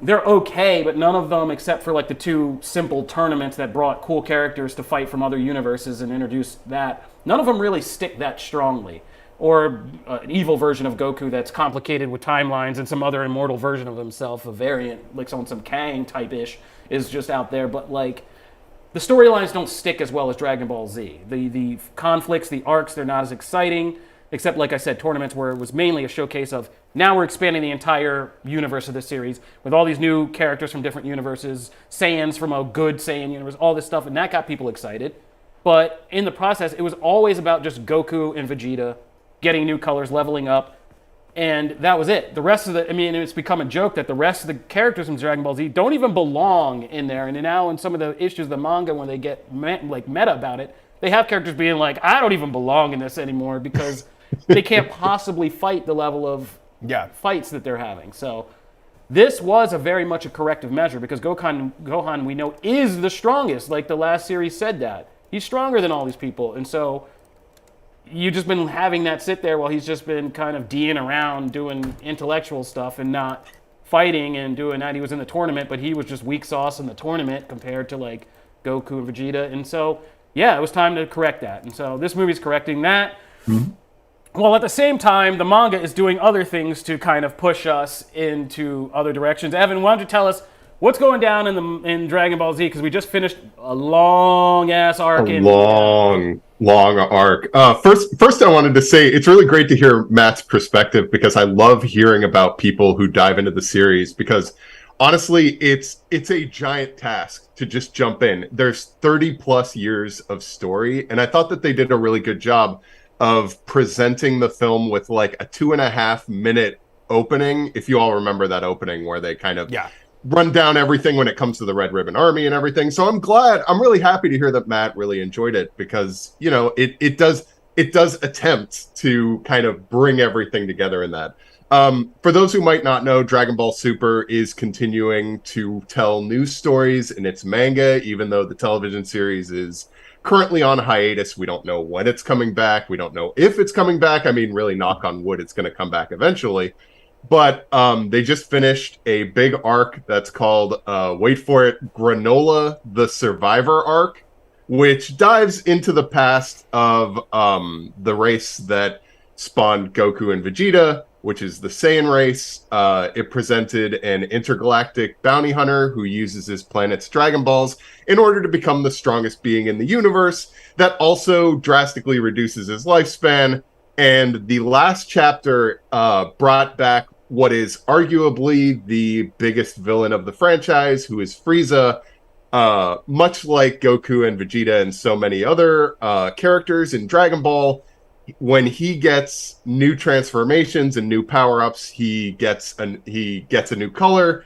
they're okay, but none of them, except for like the two simple tournaments that brought cool characters to fight from other universes and introduced that, none of them really stick that strongly. Or an evil version of Goku that's complicated with timelines, and some other immortal version of himself, a variant, like on some Kang type-ish, is just out there. But like, the storylines don't stick as well as Dragon Ball Z. The conflicts, the arcs, they're not as exciting, except like I said, tournaments where it was mainly a showcase of, now we're expanding the entire universe of this series with all these new characters from different universes, Saiyans from a good Saiyan universe, all this stuff, and that got people excited. But in the process, it was always about just Goku and Vegeta getting new colors, leveling up, and that was it. The rest of it's become a joke that the rest of the characters from Dragon Ball Z don't even belong in there. And now in some of the issues of the manga, when they get meta about it, they have characters being like, I don't even belong in this anymore, because they can't possibly fight the level of fights that they're having. So this was very much a corrective measure, because Gohan, we know, is the strongest. Like the last series said that. He's stronger than all these people. And so you've just been having that sit there while he's just been kind of D'ing around doing intellectual stuff and not fighting and doing that. He was in the tournament, but he was just weak sauce in the tournament compared to like Goku and Vegeta. And so, yeah, it was time to correct that. And so this movie's correcting that. Mm-hmm. Well, at the same time, the manga is doing other things to kind of push us into other directions. Evan, why don't you tell us what's going down in Dragon Ball Z? Because we just finished a long-ass arc. Long arc. First, I wanted to say it's really great to hear Matt's perspective, because I love hearing about people who dive into the series, because honestly, it's a giant task to just jump in. There's 30 plus years of story, and I thought that they did a really good job of presenting the film with like a 2.5 minute opening. If you all remember that opening where they kind of run down everything when it comes to the Red Ribbon Army and everything. So I'm really happy to hear that Matt really enjoyed it, because it does attempt to kind of bring everything together in that. For those who might not know, Dragon Ball Super is continuing to tell news stories in its manga, even though the television series is currently on hiatus. We don't know when it's coming back. We don't know if it's coming back. I mean, really, knock on wood, it's going to come back eventually. But they just finished a big arc that's called, wait for it, Granola the Survivor arc, which dives into the past of the race that spawned Goku and Vegeta, which is the Saiyan race. It presented an intergalactic bounty hunter who uses his planet's Dragon Balls in order to become the strongest being in the universe. That also drastically reduces his lifespan. And the last chapter brought back what is arguably the biggest villain of the franchise, who is Frieza. Much like Goku and Vegeta and so many other characters in Dragon Ball, when he gets new transformations and new power-ups, he gets a new color.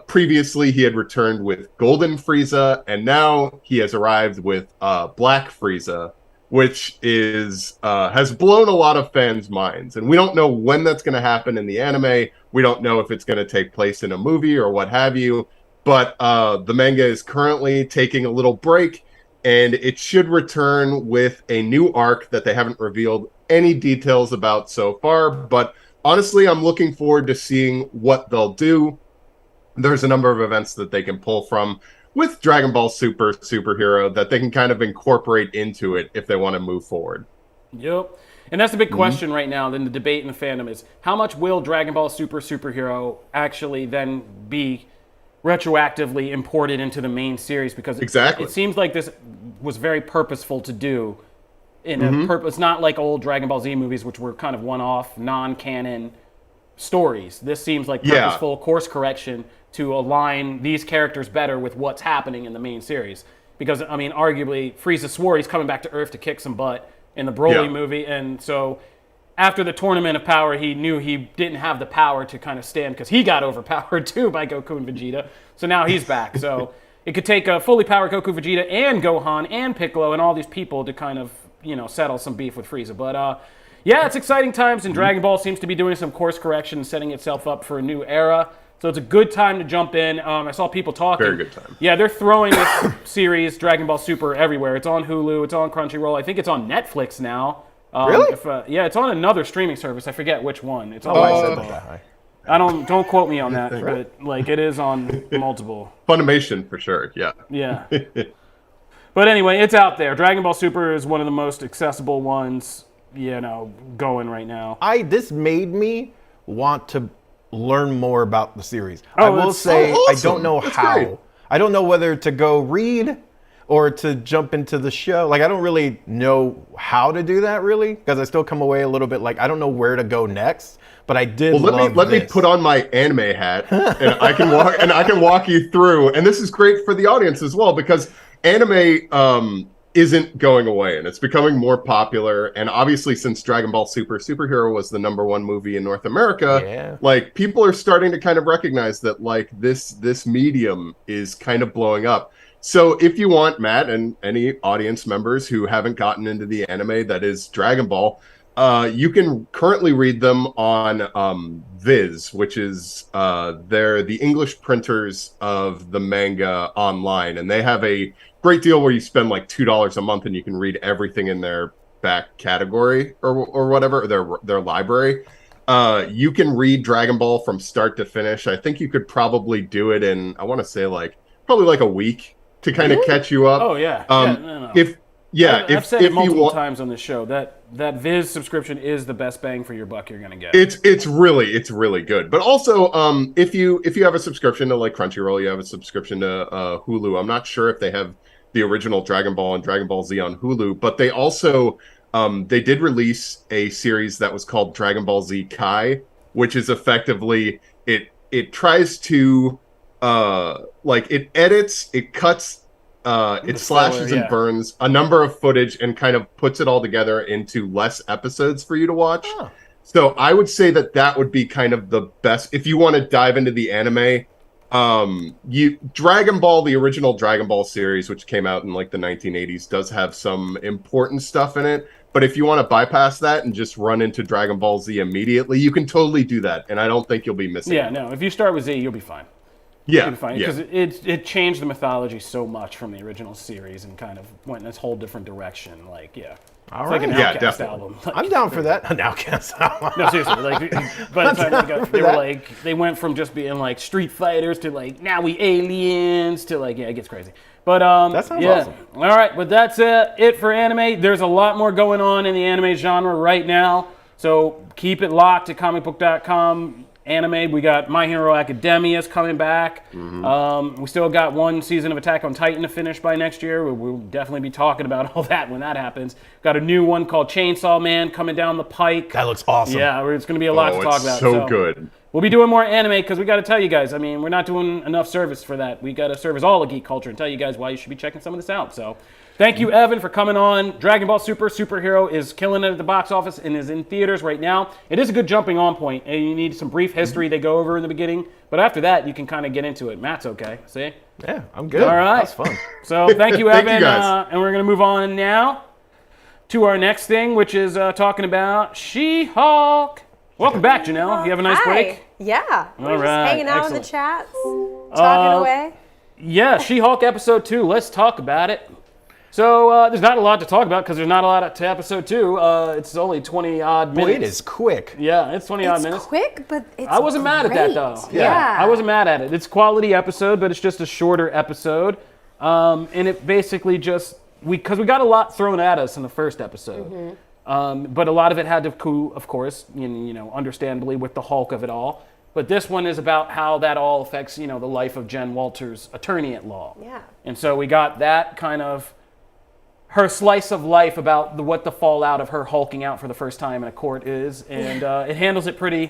Previously, he had returned with Golden Frieza, and now he has arrived with Black Frieza, which is has blown a lot of fans' minds. And we don't know when that's going to happen in the anime. We don't know if it's going to take place in a movie or what have you. But the manga is currently taking a little break, and it should return with a new arc that they haven't revealed any details about so far. But honestly, I'm looking forward to seeing what they'll do. There's a number of events that they can pull from with Dragon Ball Superhero that they can kind of incorporate into it if they want to move forward. Yep. And that's the big question right now. Then the debate in the fandom is, how much will Dragon Ball Superhero actually then be retroactively imported into the main series? Because it seems like this was very purposeful to do in a purpose, not like old Dragon Ball Z movies, which were kind of one-off, non-canon stories. This seems like purposeful course correction to align these characters better with what's happening in the main series. Because, I mean, arguably, Frieza swore he's coming back to Earth to kick some butt in the Broly movie, and so after the Tournament of Power, he knew he didn't have the power to kind of stand, because he got overpowered too by Goku and Vegeta. So now he's back. So it could take a fully powered Goku, Vegeta, and Gohan, and Piccolo, and all these people to kind of, settle some beef with Frieza. But yeah, it's exciting times, and Dragon Ball seems to be doing some course correction and setting itself up for a new era. So it's a good time to jump in. I saw people talking. Very good time. Yeah, they're throwing this series, Dragon Ball Super, everywhere. It's on Hulu. It's on Crunchyroll. I think it's on Netflix now. Really? Yeah, it's on another streaming service. I forget which one. It's on I don't quote me on that, but like it is on multiple. Funimation for sure. Yeah. Yeah. But anyway, it's out there. Dragon Ball Super is one of the most accessible ones, going right now. This made me want to learn more about the series. I will say, awesome. I don't know how. Great. I don't know whether to go read or to jump into the show. Like, I don't really know how to do that, really, because I still come away a little bit like, I don't know where to go next. But I did let me put on my anime hat, and I can walk you through. And this is great for the audience as well, because anime isn't going away, and it's becoming more popular. And obviously, since Dragon Ball Superhero was the #1 movie in North America, like, people are starting to kind of recognize that, like, this medium is kind of blowing up. So if you want, Matt, and any audience members who haven't gotten into the anime that is Dragon Ball, you can currently read them on Viz, which is they're the English printers of the manga online, and they have a great deal where you spend like $2 a month and you can read everything in their back category or whatever, their library. You can read Dragon Ball from start to finish. I think you could probably do it in, I want to say, probably like a week to kind of catch you up. Oh yeah. No. I've said it multiple times on this show that Viz subscription is the best bang for your buck you're gonna get. It's really good. But also, if you have a subscription to like Crunchyroll, you have a subscription to Hulu. I'm not sure if they have the original Dragon Ball and Dragon Ball Z on Hulu, but they also they did release a series that was called Dragon Ball Z Kai, which is effectively it tries to it edits, it cuts, it slashes and burns a number of footage and kind of puts it all together into less episodes for you to watch. So I would say that would be kind of the best if you want to dive into the anime. Dragon Ball, the original Dragon Ball series, which came out in like the 1980s, does have some important stuff in it. But if you want to bypass that and just run into Dragon Ball Z immediately, you can totally do that, and I don't think you'll be missing. Yeah, no. If you start with Z, you'll be fine. Yeah, you'll be fine because it changed the mythology so much from the original series and kind of went in this whole different direction. Like, all it's right. like an Outcast album. Like, I'm down for that. An Outcast album. No, seriously. Like, by the time they went from just being like Street Fighters to like now we aliens to like it gets crazy. But that sounds awesome. All right, but that's it for anime. There's a lot more going on in the anime genre right now, so keep it locked at comicbook.com. Anime, we got My Hero Academia's coming back. We still got one season of Attack on Titan to finish by next year. We'll definitely be talking about all that when that happens. Got a new one called Chainsaw Man coming down the pike. That looks awesome. Yeah, it's going to be a lot to talk about. So good. We'll be doing more anime because we got to tell you guys. I mean, we're not doing enough service for that. We got to service all of geek culture and tell you guys why you should be checking some of this out. So, thank you, Evan, for coming on. Dragon Ball Superhero is killing it at the box office and is in theaters right now. It is a good jumping on point. And you need some brief history they go over in the beginning, but after that, you can kind of get into it. Matt's okay. See? Yeah, I'm good. All right. That's fun. So, thank you, Evan. Thank you, guys. And we're going to move on now to our next thing, which is talking about She-Hulk. Welcome back, Janelle. You have a nice break? Yeah. We're just right. hanging out in the Excellent. chats, talking away. Yeah, She-Hulk episode 2. Let's talk about it. So there's not a lot to talk about because there's not a lot to episode 2. It's only 20-odd minutes. Boy, it is quick. Yeah, it's 20-odd minutes. It's quick, but it's I wasn't mad at that, though. Yeah. I wasn't mad at it. It's a quality episode, but it's just a shorter episode. And it basically just... Because we got a lot thrown at us in the first episode. But a lot of it had to do, of course, understandably, with the Hulk of it all. But this one is about how that all affects, the life of Jen Walters, attorney at law. Yeah. And so we got that kind of her slice of life about what the fallout of her hulking out for the first time in a court is, and it handles it pretty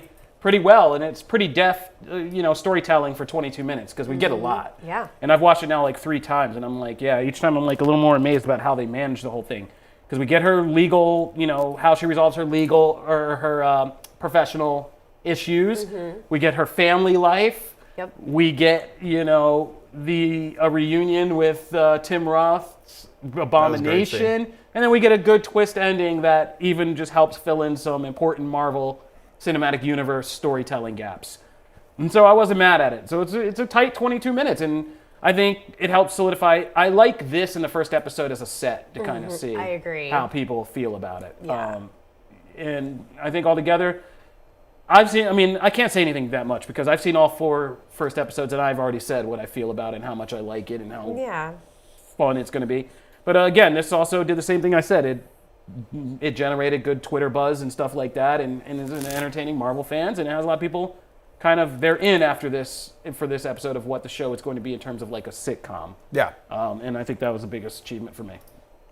well, and it's pretty deft, storytelling for 22 minutes because we get a lot. Yeah. And I've watched it now like 3 times, and I'm like, each time I'm like a little more amazed about how they manage the whole thing. Because we get her legal, how she resolves her legal or her professional issues. We get her family life. Yep. We get, a reunion with Tim Roth's Abomination. And then we get a good twist ending that even just helps fill in some important Marvel Cinematic Universe storytelling gaps. And so I wasn't mad at it. So it's a tight 22 minutes. And I think it helps solidify. I like this in the first episode as a set to kind of see I agree. how people feel about it. Yeah. And I think altogether, I can't say anything that much because I've seen all 4 first episodes and I've already said what I feel about it and how much I like it and how fun it's going to be. But again, this also did the same thing I said. It generated good Twitter buzz and stuff like that and is entertaining Marvel fans, and it has a lot of people they're in after this for this episode of what the show is going to be in terms of like a sitcom. Yeah. And I think that was the biggest achievement for me.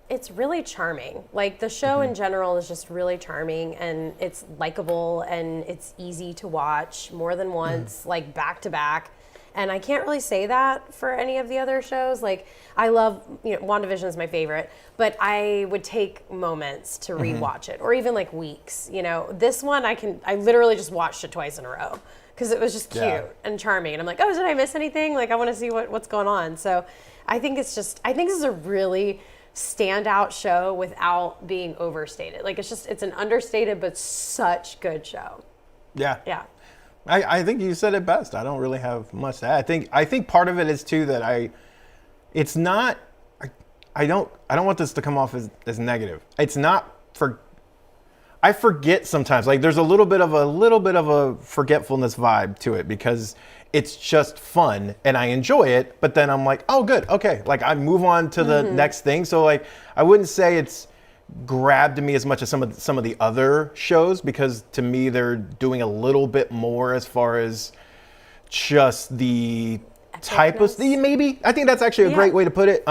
It's really charming. Like the show in general is just really charming, and it's likable and it's easy to watch more than once, like back to back. And I can't really say that for any of the other shows. Like I love, WandaVision is my favorite, but I would take moments to rewatch it, or even like weeks. This one I literally just watched it twice in a row. Because it was just cute and charming. And I'm like, oh, did I miss anything? Like, I want to see what's going on. So I think this is a really standout show without being overstated. Like, it's an understated but such good show. Yeah. Yeah. I think you said it best. I don't really have much to add. I think part of it is too that I don't want this to come off as negative. It's not I forget sometimes. Like there's a little bit of a forgetfulness vibe to it because it's just fun and I enjoy it. But then I'm like, oh, good, okay. Like I move on to the next thing. So like I wouldn't say it's grabbed me as much as some of the other shows because to me they're doing a little bit more as far as just the type of maybe. I think that's actually a great way to put it.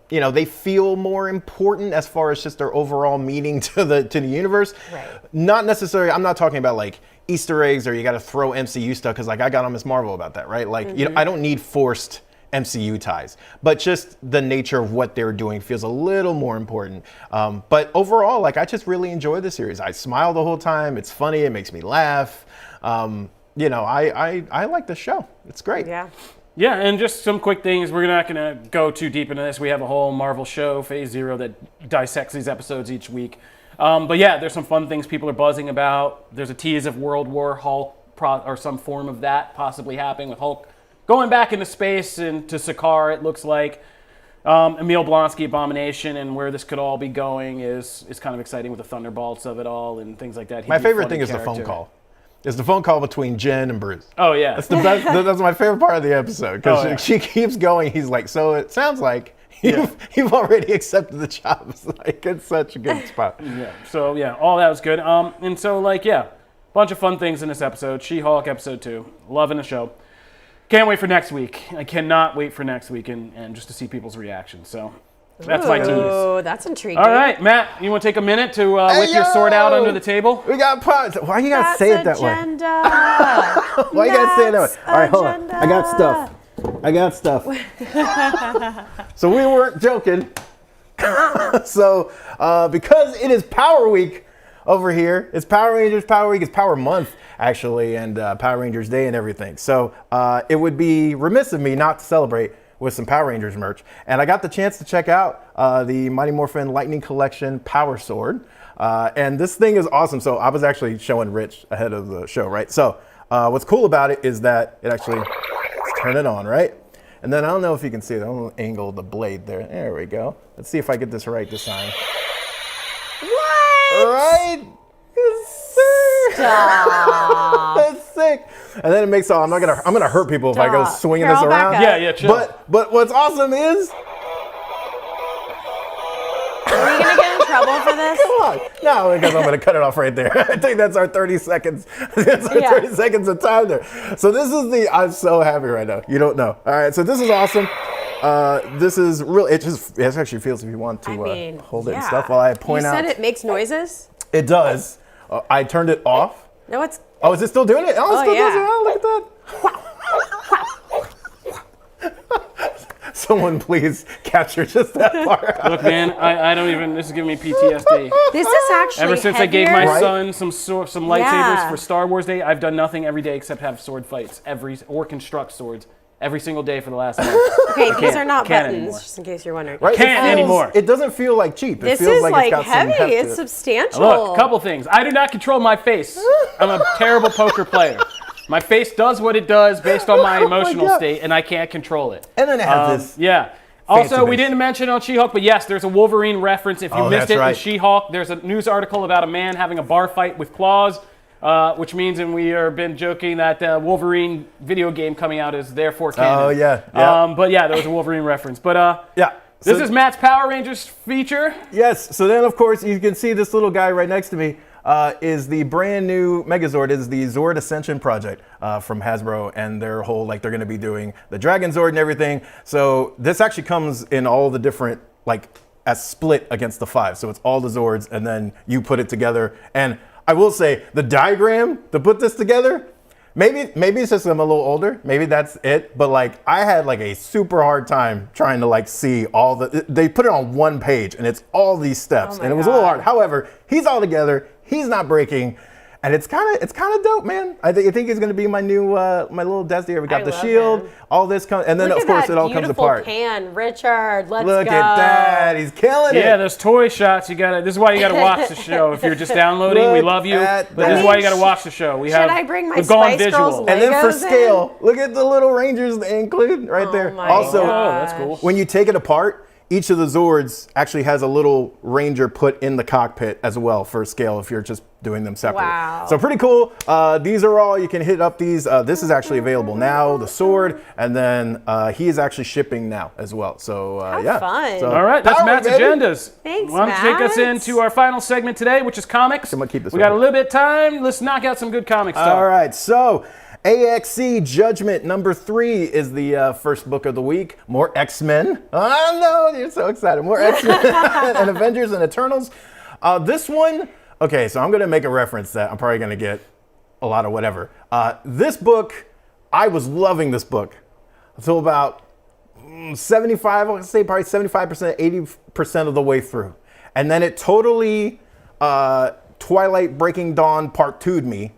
They feel more important as far as just their overall meaning to the universe. Right. Not necessarily. I'm not talking about like Easter eggs or you got to throw MCU stuff, because like I got on Miss Marvel about that, right? Like, you know, I don't need forced MCU ties, but just the nature of what they're doing feels a little more important. But overall, like I just really enjoy the series. I smile the whole time. It's funny. It makes me laugh. You know, I like the show. It's great. Yeah. Yeah, and just some quick things. We're not going to go too deep into this. We have a whole Marvel show, Phase Zero, that dissects these episodes each week. But yeah, there's some fun things people are buzzing about. There's a tease of World War Hulk or some form of that possibly happening with Hulk going back into space and to Sakaar, it looks like. Emil Blonsky, Abomination, and where this could all be going is kind of exciting with the Thunderbolts of it all and things like that. My favorite thing is the phone call. It's the phone call between Jen and Bruce. Oh, yeah. That's the best. That's my favorite part of the episode, because she keeps going. He's like, so it sounds like you've already accepted the job. It's like, it's such a good spot. Yeah. So, yeah, all that was good. And so, like, yeah, bunch of fun things in this episode. She-Hulk episode 2. Loving the show. Can't wait for next week. I cannot wait for next week and just to see people's reactions. So that's my tease. Oh, that's intriguing. All right, Matt, you want to take a minute to whip your sword out under the table? We got parts. Why you gotta say it that way? Why you gotta say it that way? All right, hold on. I got stuff. So we weren't joking. So because it is Power Week over here, it's Power Rangers Power Week. It's Power Month, actually, and Power Rangers Day and everything. So it would be remiss of me not to celebrate with some Power Rangers merch. And I got the chance to check out the Mighty Morphin Lightning Collection Power Sword. And this thing is awesome. So I was actually showing Rich ahead of the show, right? So what's cool about it is that it actually, let's turn it on, right? And then I don't know if you can see it. I'm gonna angle the blade there. There we go. Let's see if I get this right this time. What? Right? Stop. That's sick. And then it makes I'm gonna hurt people if I go swinging Here, this I'll back around. up. Yeah, chill. But what's awesome is, Are we going to get in trouble for this? come on. No, because I'm gonna cut it off right there. I think that's our 30 seconds. That's our 30 seconds of time there. So this is I'm so happy right now. You don't know. All right, so this is awesome. This is real. It actually feels if you want to hold it and stuff while I point out. You said it makes noises? It does. I turned it off. No, it's... Oh, is it still doing it? Oh, it still does it. Oh, look at that. Someone please capture just that part. Look, man, I don't even. This is giving me PTSD. This is actually Ever since heavier. I gave my son some lightsabers for Star Wars Day, I've done nothing every day except have sword fights or construct swords every single day for the last month. Okay, these are not buttons, anymore. just in case you're wondering. Right? Can't anymore. It doesn't feel like cheap. This it feels is like it's got heavy. some heft to It's it. substantial. Look, a couple things. I do not control my face. I'm a terrible poker player. My face does what it does based on my emotional state, and I can't control it. And then it has this. Yeah. Also, we didn't mention on She-Hulk, but yes, there's a Wolverine reference. If you missed it in She-Hulk, there's a news article about a man having a bar fight with claws, which means, and we have been joking, that the Wolverine video game coming out is therefore canon. Oh, yeah. But yeah, there was a Wolverine reference. But yeah. This is Matt's Power Rangers feature. Yes. So then, of course, you can see this little guy right next to me is the brand new Megazord. Is the Zord Ascension project from Hasbro, and their whole they're going to be doing the Dragon Zord and everything. So this actually comes in all the different as split against the 5. So it's all the Zords, and then you put it together. And I will say the diagram to put this together. Maybe it's just I'm a little older. Maybe that's it. But I had a super hard time trying to see all the. They put it on one page and it's all these steps, and it was a little hard. However, he's all together. He's not breaking, and it's kind of dope, man. I think it's gonna be my new my little desk here. We got the shield, all this and then of course it all comes apart. Pan, Richard, let's Look go. at that, he's killing it. Yeah, those toy shots. This is why you gotta watch the show. If you're just downloading, we love you. But this is why you gotta watch the show. We've gone visual. And then for scale, look at the little Rangers they include right there. Also, that's cool. When you take it apart, each of the Zords actually has a little Ranger put in the cockpit as well for scale if you're just doing them separate. Wow. So pretty cool. These are all, you can hit up these. This is actually available now, the sword, and then he is actually shipping now as well. So yeah. Fun. So, all right, that's Matt's agendas. Thanks, Why don't you take us into our final segment today, which is comics. I'm gonna keep this we got a little bit of time. Let's knock out some good comic stuff. All right, so AXE Judgment number 3 is the first book of the week. More X-Men. Oh no, you're so excited. More X-Men and Avengers and Eternals. This one, okay, so I'm going to make a reference that I'm probably going to get a lot of whatever. This book, I was loving this book until about 75, I would say probably 75%, 80% of the way through. And then it totally Twilight Breaking Dawn Part 2'd me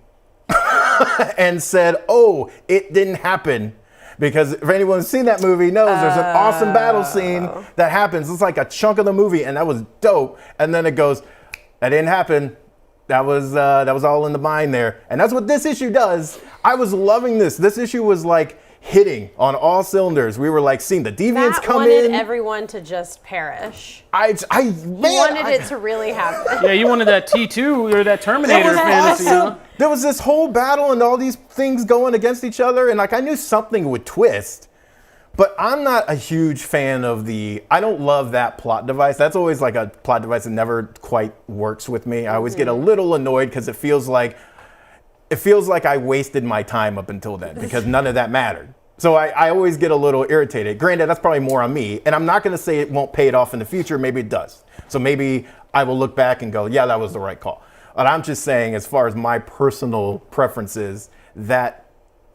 and said, oh, it didn't happen. Because if anyone's seen that movie knows there's an awesome battle scene that happens. It's like a chunk of the movie, and that was dope. And then it goes, that didn't happen. That was all in the mind there. And that's what this issue does. I was loving this. This issue was like hitting on all cylinders. We were like seeing the deviants come in. wanted everyone to just perish. Man, wanted it to really happen. Yeah, you wanted that T2 or that Terminator fantasy. Awesome. There was this whole battle and all these things going against each other, and like I knew something would twist. But I'm not a huge fan of I don't love that plot device. That's always like a plot device that never quite works with me. I always get a little annoyed because it feels like I wasted my time up until then because none of that mattered. So I always get a little irritated. Granted, that's probably more on me. And I'm not going to say it won't pay it off in the future. Maybe it does. So maybe I will look back and go, yeah, that was the right call. But I'm just saying, as far as my personal preferences, that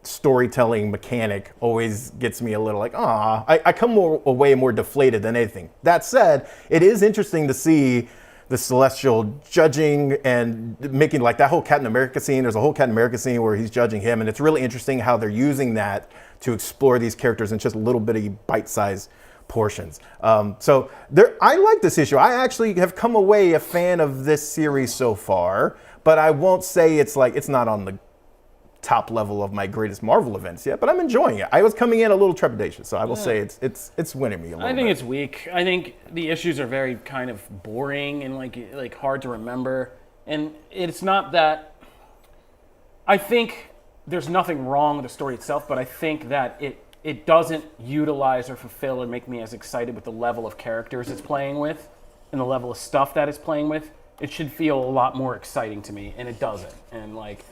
storytelling mechanic always gets me a little like, I come away more deflated than anything. That said, it is interesting to see the Celestial judging and making like that whole Captain America scene. There's a whole Captain America scene where he's judging him, and it's really interesting how they're using that to explore these characters in just little bitty bite-sized portions. So I like this issue. I actually have come away a fan of this series so far, but I won't say it's not on the top level of my greatest Marvel events yet, but I'm enjoying it. I was coming in a little trepidation, so I will say it's winning me a little bit. I think it's weak. I think the issues are very kind of boring and like hard to remember. And it's not that. I think there's nothing wrong with the story itself, but I think that it doesn't utilize or fulfill or make me as excited with the level of characters it's playing with and the level of stuff that it's playing with. It should feel a lot more exciting to me, and it doesn't. And like,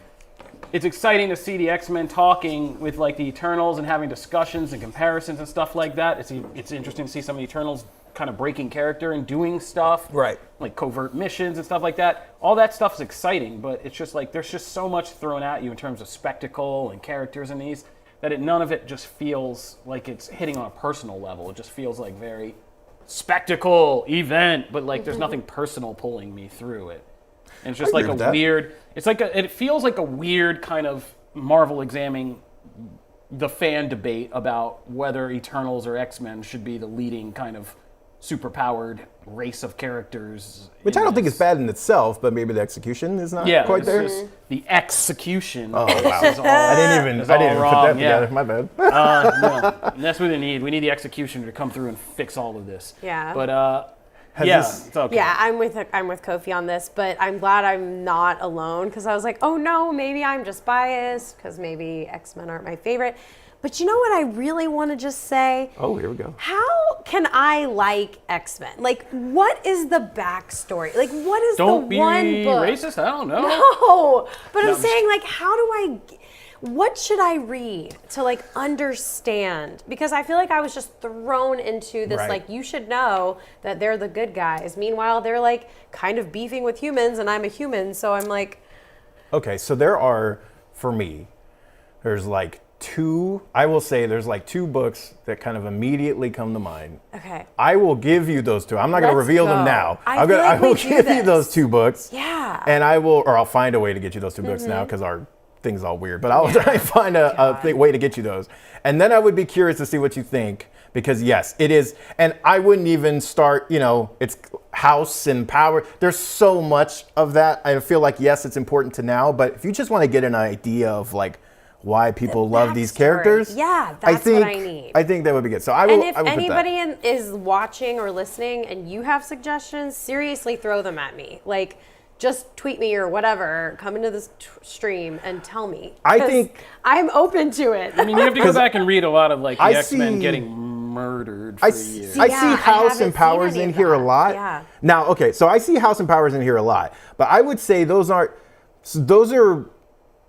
it's exciting to see the X-Men talking with like the Eternals and having discussions and comparisons and stuff like that. It's interesting to see some of the Eternals kind of breaking character and doing stuff. Right. Like covert missions and stuff like that. All that stuff is exciting, but it's just like there's just so much thrown at you in terms of spectacle and characters in these that none of it just feels like it's hitting on a personal level. It just feels like very spectacle, event, but like there's nothing personal pulling me through it. And it's just like a weird, it feels like a weird kind of Marvel examining the fan debate about whether Eternals or X-Men should be the leading kind of superpowered race of characters. Which I don't think is bad in itself, but maybe the execution is not quite there. The execution. Oh, wow. I didn't even put that together. My bad. No, and that's what they need. We need the executioner to come through and fix all of this. Yeah. But it's okay. Yeah, I'm with Kofi on this, but I'm glad I'm not alone because I was like, oh no, maybe I'm just biased because maybe X-Men aren't my favorite. But you know what I really want to just say? Oh, here we go. How can I like X-Men? Like, what is the backstory? Like, what is Don't the one book? Don't be racist. I don't know. No, but I'm saying, like, what should I read to like understand? Because I feel like I was just thrown into this, like, you should know that they're the good guys. Meanwhile, they're like kind of beefing with humans and I'm a human. So I'm like. Okay, so there are, for me, there's like there's like two books that kind of immediately come to mind. Okay. I will give you those two. I'm not going to reveal them now. I will give you those two books. Yeah. And I'll find a way to get you those two books now because our thing's all weird. But I'll try and find a way to get you those. And then I would be curious to see what you think because yes, it is. And I wouldn't even start, it's house and power. There's so much of that. I feel like, yes, it's important to now. But if you just want to get an idea of like, why people love these characters. Yeah, that's what I need. I think that would be good. So I will. And if anybody is watching or listening and you have suggestions, seriously throw them at me. Like, just tweet me or whatever. Come into this stream and tell me. I think I'm open to it. I mean, you have to go back and read a lot of like the X-Men getting murdered for years. I see House and Powers in here a lot. Yeah. Now, okay, so I see House and Powers in here a lot, but I would say those are.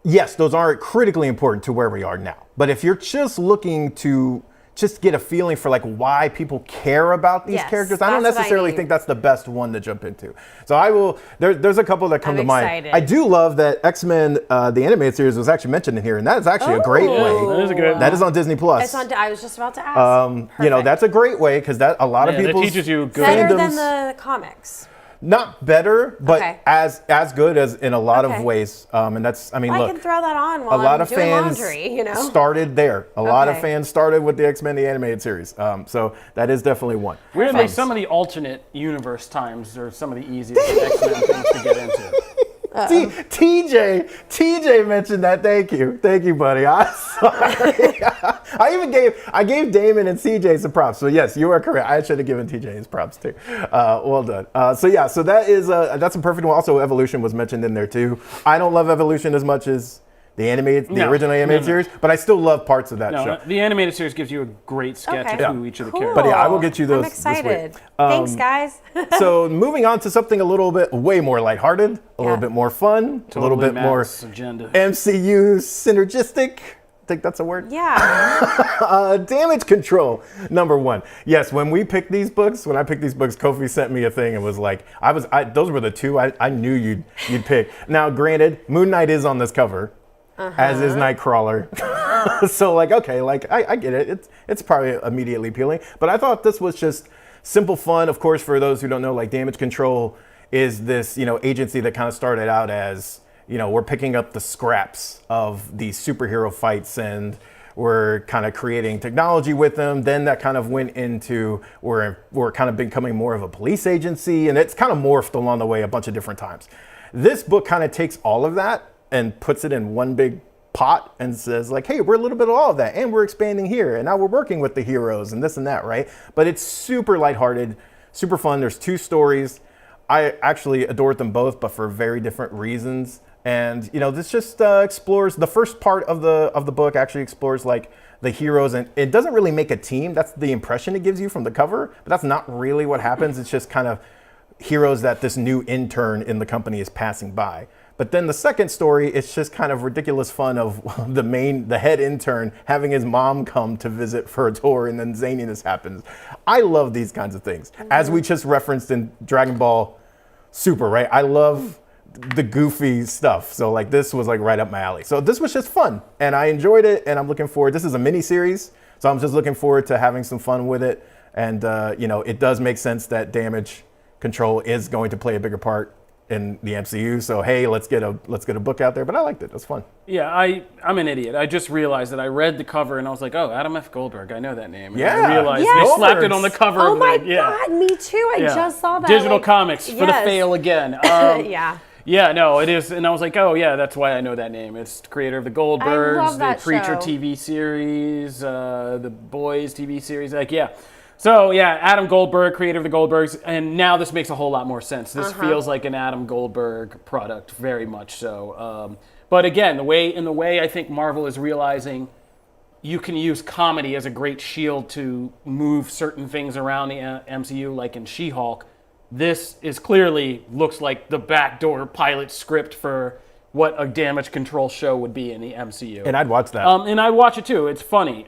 Yes, those are critically important to where we are now. But if you're just looking to just get a feeling for like why people care about these characters. I don't necessarily think that's the best one to jump into. So I will. There's a couple that come to mind. I do love that X-Men the animated series was actually mentioned in here, and that is actually a great way. That is a good. That is on Disney Plus. It's on. I was just about to ask. You know, that's a great way because that a lot of people teaches you good better than the comics. Not better, but as good as in a lot of ways. And that's, I mean, look. I can throw that on while a lot I'm of doing fans laundry, you know? started there. A lot of fans started with the X-Men the animated series. So that is definitely one. Weirdly, some of the alternate universe times are some of the easiest X-Men things to get into. TJ mentioned that. Thank you, buddy. I'm sorry. I gave Damon and CJ some props. So yes, you are correct. I should have given TJ his props too. Well done. So that is that's a perfect one. Also, Evolution was mentioned in there too. I don't love Evolution as much as the original animated series, but I still love parts of that show. The animated series gives you a great sketch of who each of the characters. But yeah, I will get you those. I'm excited. This week. Thanks, guys. So moving on to something a little bit way more lighthearted, a little bit more fun, a little bit more agenda. MCU synergistic. I think that's a word. Yeah. Damage Control, #1. Yes, when I picked these books, Kofi sent me a thing and was like, those were the two I knew you'd pick. Now, granted, Moon Knight is on this cover. As is Nightcrawler. So like, okay, like I get it. It's probably immediately appealing. But I thought this was just simple fun. Of course, for those who don't know, like Damage Control is this, agency that kind of started out as, we're picking up the scraps of these superhero fights and we're kind of creating technology with them. Then that kind of went into we're kind of becoming more of a police agency, and it's kind of morphed along the way a bunch of different times. This book kind of takes all of that and puts it in one big pot and says like, hey, we're a little bit of all of that, and we're expanding here, and now we're working with the heroes and this and that, right? But it's super lighthearted, super fun. There's 2 stories. I actually adored them both, but for very different reasons. And this just explores the first part of the book. Actually explores like the heroes, and it doesn't really make a team. That's the impression it gives you from the cover, but that's not really what happens. It's just kind of heroes that this new intern in the company is passing by. But then the second story, it's just kind of ridiculous fun of the head intern having his mom come to visit for a tour, and then zaniness happens. I love these kinds of things. As we just referenced in Dragon Ball Super, right? I love the goofy stuff. So like this was like right up my alley. So this was just fun, and I enjoyed it, and I'm looking forward. This is a mini series, so I'm just looking forward to having some fun with it. And it does make sense that Damage Control is going to play a bigger part in the MCU. So hey, let's get a book out there. But I liked it. It was fun. Yeah, I'm an idiot. I just realized that I read the cover and I was like, oh, Adam F. Goldberg, I know that name. And I realized they slapped it on the cover. Oh my God, me too. I just saw that. Digital Comics for the fail again. Yeah, no, it is. And I was like, oh yeah, that's why I know that name. It's the creator of the Goldbergs, the Preacher TV series, the Boys TV series. Like, yeah. So yeah, Adam Goldberg, creator of the Goldbergs, and now this makes a whole lot more sense. This feels like an Adam Goldberg product, very much so. But again, the way I think Marvel is realizing you can use comedy as a great shield to move certain things around the MCU, like in She-Hulk. This is clearly looks like the backdoor pilot script for what a Damage Control show would be in the MCU. And I'd watch that. And I'd watch it too. It's funny.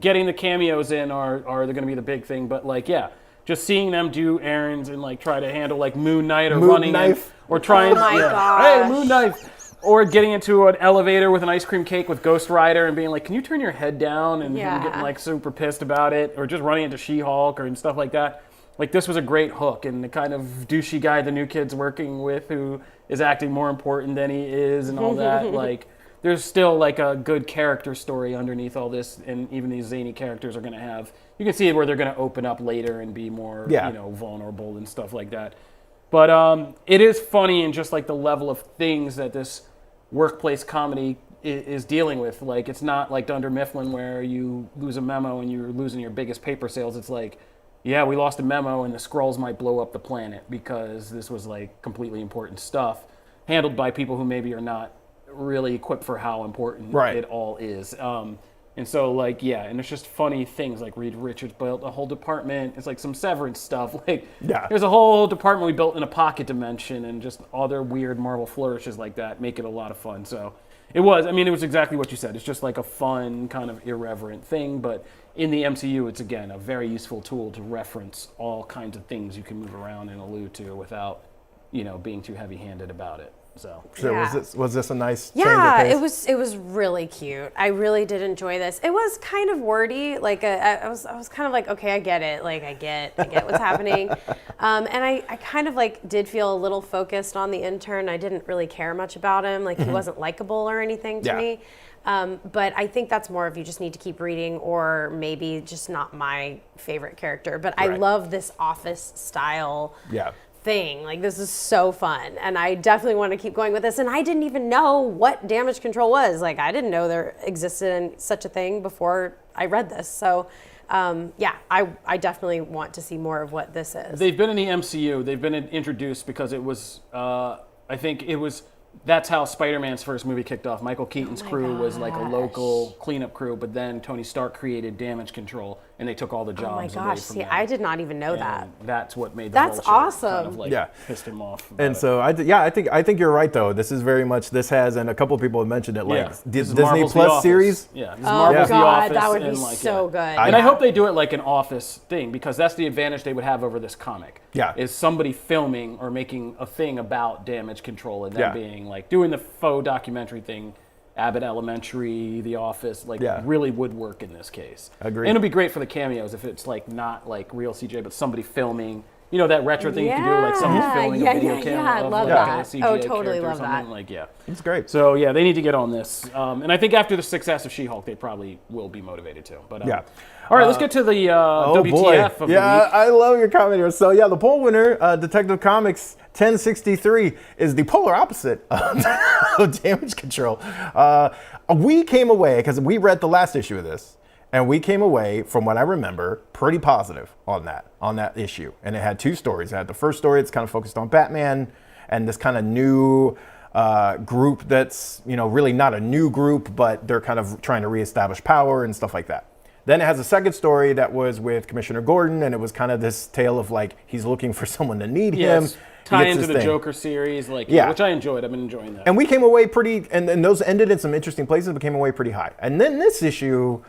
Getting the cameos in are they're going to be the big thing. But like, yeah, just seeing them do errands and like try to handle like Moon Knight or running Knife. or trying. Oh my gosh. Hey, Moon Knight. Or getting into an elevator with an ice cream cake with Ghost Rider and being like, can you turn your head down? And him getting like super pissed about it. Or just running into She-Hulk and stuff like that. Like, this was a great hook, and the kind of douchey guy the new kid's working with who is acting more important than he is and all that. Like, there's still like a good character story underneath all this, and even these zany characters are going to have, you can see where they're going to open up later and be more, vulnerable and stuff like that. But it is funny in just like the level of things that this workplace comedy is dealing with. Like, it's not like Dunder Mifflin where you lose a memo and you're losing your biggest paper sales. It's like, yeah, we lost a memo and the Skrulls might blow up the planet because this was like completely important stuff handled by people who maybe are not really equipped for how important it all is. And so like, yeah, and it's just funny things like Reed Richards built a whole department. It's like some Severance stuff. Like, there's a whole department we built in a pocket dimension, and just other weird Marvel flourishes like that make it a lot of fun. So it was exactly what you said. It's just like a fun kind of irreverent thing, but in the MCU, it's again a very useful tool to reference all kinds of things you can move around and allude to without, being too heavy-handed about it. So was this a nice change Yeah, of pace? it was really cute. I really did enjoy this. It was kind of wordy. Like I was kind of like, okay, I get it. Like I get what's happening. And I kind of like did feel a little focused on the intern. I didn't really care much about him. Like he wasn't likable or anything to me. But I think that's more of you just need to keep reading, or maybe just not my favorite character. But I love this office style thing. Like this is so fun, and I definitely want to keep going with this. And I didn't even know what damage control was. Like I didn't know there existed such a thing before I read this. So I definitely want to see more of what this is. They've been in the MCU. They've been introduced because it was, that's how Spider-Man's first movie kicked off. Michael Keaton's crew was like a local cleanup crew, but then Tony Stark created damage control, and they took all the jobs away from them. I did not even know that. That's what made the That's whole shit awesome. kind of pissed him off. And so I think you're right though. This is very much and a couple of people have mentioned it, like Disney Marvel's Plus series. Yeah, this is Marvel's The Office. That would be and so good. And I hope they do it like an Office thing, because that's the advantage they would have over this comic. Is somebody filming or making a thing about damage control and then being like doing the faux documentary thing. Abbott Elementary, The Office, really would work in this case. Agreed. And it'd be great for the cameos if it's like not like real CGI, but somebody filming. You know that retro thing you can do, like someone's filming a video camera I of love like that. a CGI Totally character or love something. that. It's great. So they need to get on this. And I think after the success of She-Hulk, they probably will be motivated to. But all right, let's get to the WTF of the week. I love your comment here. So the poll winner, Detective Comics 1063, is the polar opposite of damage control. We came away, because we read the last issue of this, and we came away, from what I remember, pretty positive on that issue. And it had two stories. It had the first story, it's kind of focused on Batman and this kind of new group that's, really not a new group, but they're kind of trying to reestablish power and stuff like that. Then it has a second story that was with Commissioner Gordon, and it was kind of this tale of like he's looking for someone to need him. Tie into the Joker series, which I enjoyed. I've been enjoying that. And we came away pretty, and those ended in some interesting places, but came away pretty high. And then this issue,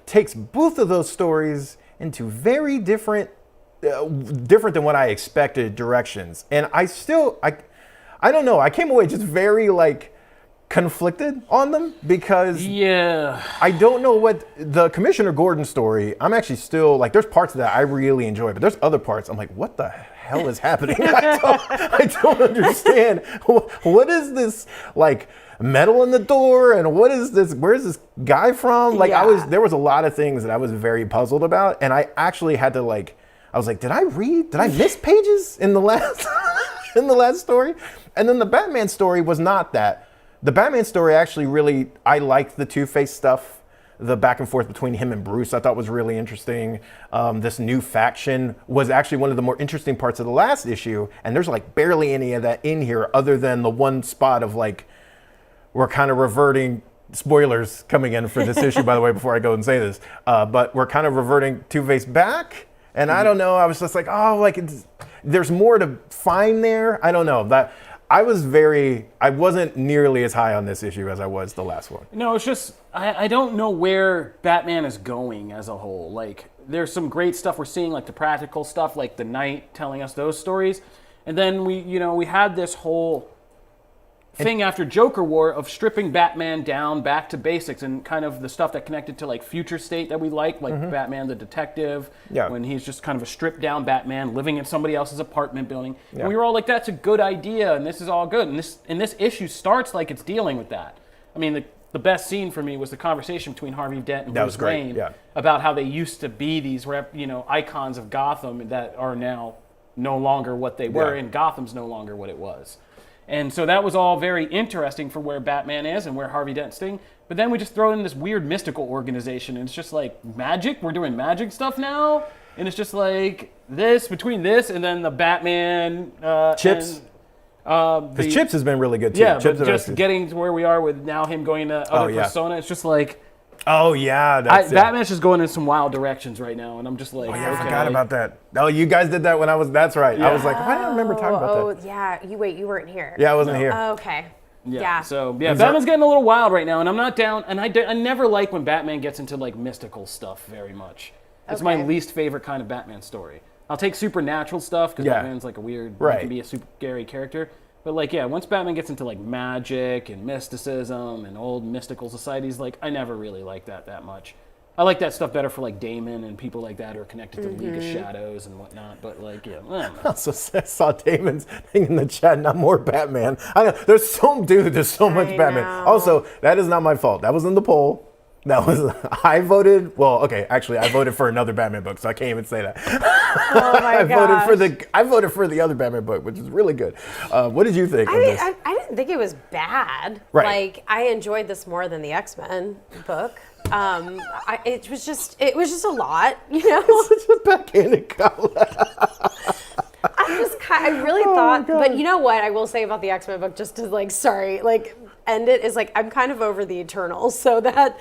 takes both of those stories into very different than what I expected directions. And I don't know. I came away just very conflicted on them, because I don't know what the Commissioner Gordon story. I'm actually still there's parts of that I really enjoy, but there's other parts I'm like, what the hell is happening? I don't understand. What is this metal in the door, and what is this? Where's this guy from? There was a lot of things that I was very puzzled about, and I actually had to I was like, did I miss pages in the last in the last story? And then the Batman story was not that. The Batman story actually really, I liked the Two-Face stuff, the back and forth between him and Bruce I thought was really interesting. This new faction was actually one of the more interesting parts of the last issue, and there's barely any of that in here other than the one spot of we're kind of reverting, spoilers coming in for this issue by the way before I go and say this, but we're kind of reverting Two-Face back, and I don't know, I was just there's more to find there. I don't know. I wasn't nearly as high on this issue as I was the last one. No, it's just, I don't know where Batman is going as a whole. There's some great stuff we're seeing, the practical stuff, the Knight telling us those stories. And then we had this whole thing after Joker War of stripping Batman down back to basics and kind of the stuff that connected to Future State that we like Batman the Detective, when he's just kind of a stripped down Batman living in somebody else's apartment building. And we were all like, that's a good idea and this is all good. And this issue starts it's dealing with that. I mean, the best scene for me was the conversation between Harvey Dent and Bruce Wayne about how they used to be these icons of Gotham that are now no longer what they were, and Gotham's no longer what it was. And so that was all very interesting for where Batman is and where Harvey Dent's thing. But then we just throw in this weird mystical organization, and it's just magic. We're doing magic stuff now, and it's just this between this and then the Batman Chips. Because Chips has been really good too. Yeah, Chips but just getting to where we are with now him going to other persona, it's just oh yeah, Batman's just going in some wild directions right now, and I'm just okay. I forgot about that. Oh, you guys did that when I was. That's right. I was why do I remember talking about that? Oh yeah, you weren't here. Yeah, I wasn't here. Oh, okay. Yeah. So Batman's getting a little wild right now, and I'm not down. And I never like when Batman gets into like mystical stuff very much. It's my least favorite kind of Batman story. I'll take supernatural stuff because Batman's like a weird, he can be a super scary character. But like, once Batman gets into like magic and mysticism and old mystical societies, like I never really like that much. I like that stuff better for like Damon and people like that who are connected to League of Shadows and whatnot. But like, I don't know. Also, I saw Damon's thing in the chat. Not more Batman. I know there's so much Batman. Also, that is not my fault. That was in the poll. That was I voted. Well, okay, actually, I voted for another Batman book, so I can't even say that. Oh my gosh. I voted for the other Batman book, which is really good. What did you think of this? I didn't think it was bad. Right. Like I enjoyed this more than the X-Men book. It was just a lot, you know. It's such a backhanded comment. I really thought, but you know what I will say about the X-Men book, just to end it, is like I'm kind of over the Eternals, so that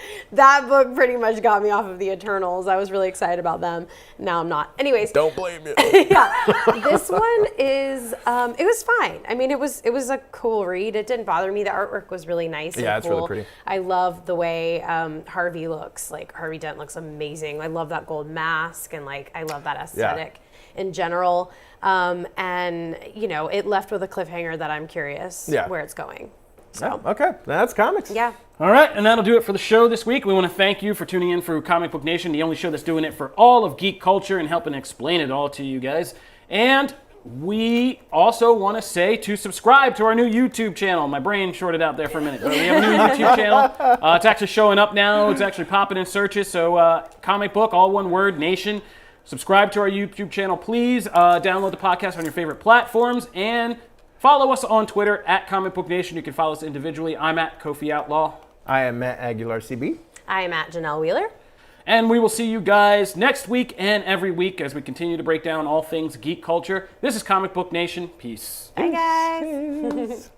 book pretty much got me off of the Eternals. I was really excited about them. Now I'm not. Anyways, don't blame you. This one is it was fine. I mean, it was a cool read. It didn't bother me. The artwork was really nice. And it's cool. really pretty. I love the way Harvey looks. Like Harvey Dent looks amazing. I love that gold mask, and like I love that aesthetic in general. And you know, it left with a cliffhanger that I'm curious where it's going. So okay, that's comics. Yeah. All right, and that'll do it for the show this week. We want to thank you for tuning in for Comic Book Nation, the only show that's doing it for all of geek culture and helping explain it all to you guys. And we also want to say to subscribe to our new YouTube channel. My brain shorted out there for a minute. But we have a new YouTube channel. It's actually showing up now. It's actually popping in searches. So Comic Book, all one word, Nation. Subscribe to our YouTube channel, please. Download the podcast on your favorite platforms. And follow us on Twitter at Comic Book Nation. You can follow us individually. I'm at Kofi Outlaw. I am Matt Aguilar, CB. I am at Janelle Wheeler. And we will see you guys next week and every week as we continue to break down all things geek culture. This is Comic Book Nation. Peace. Bye, guys.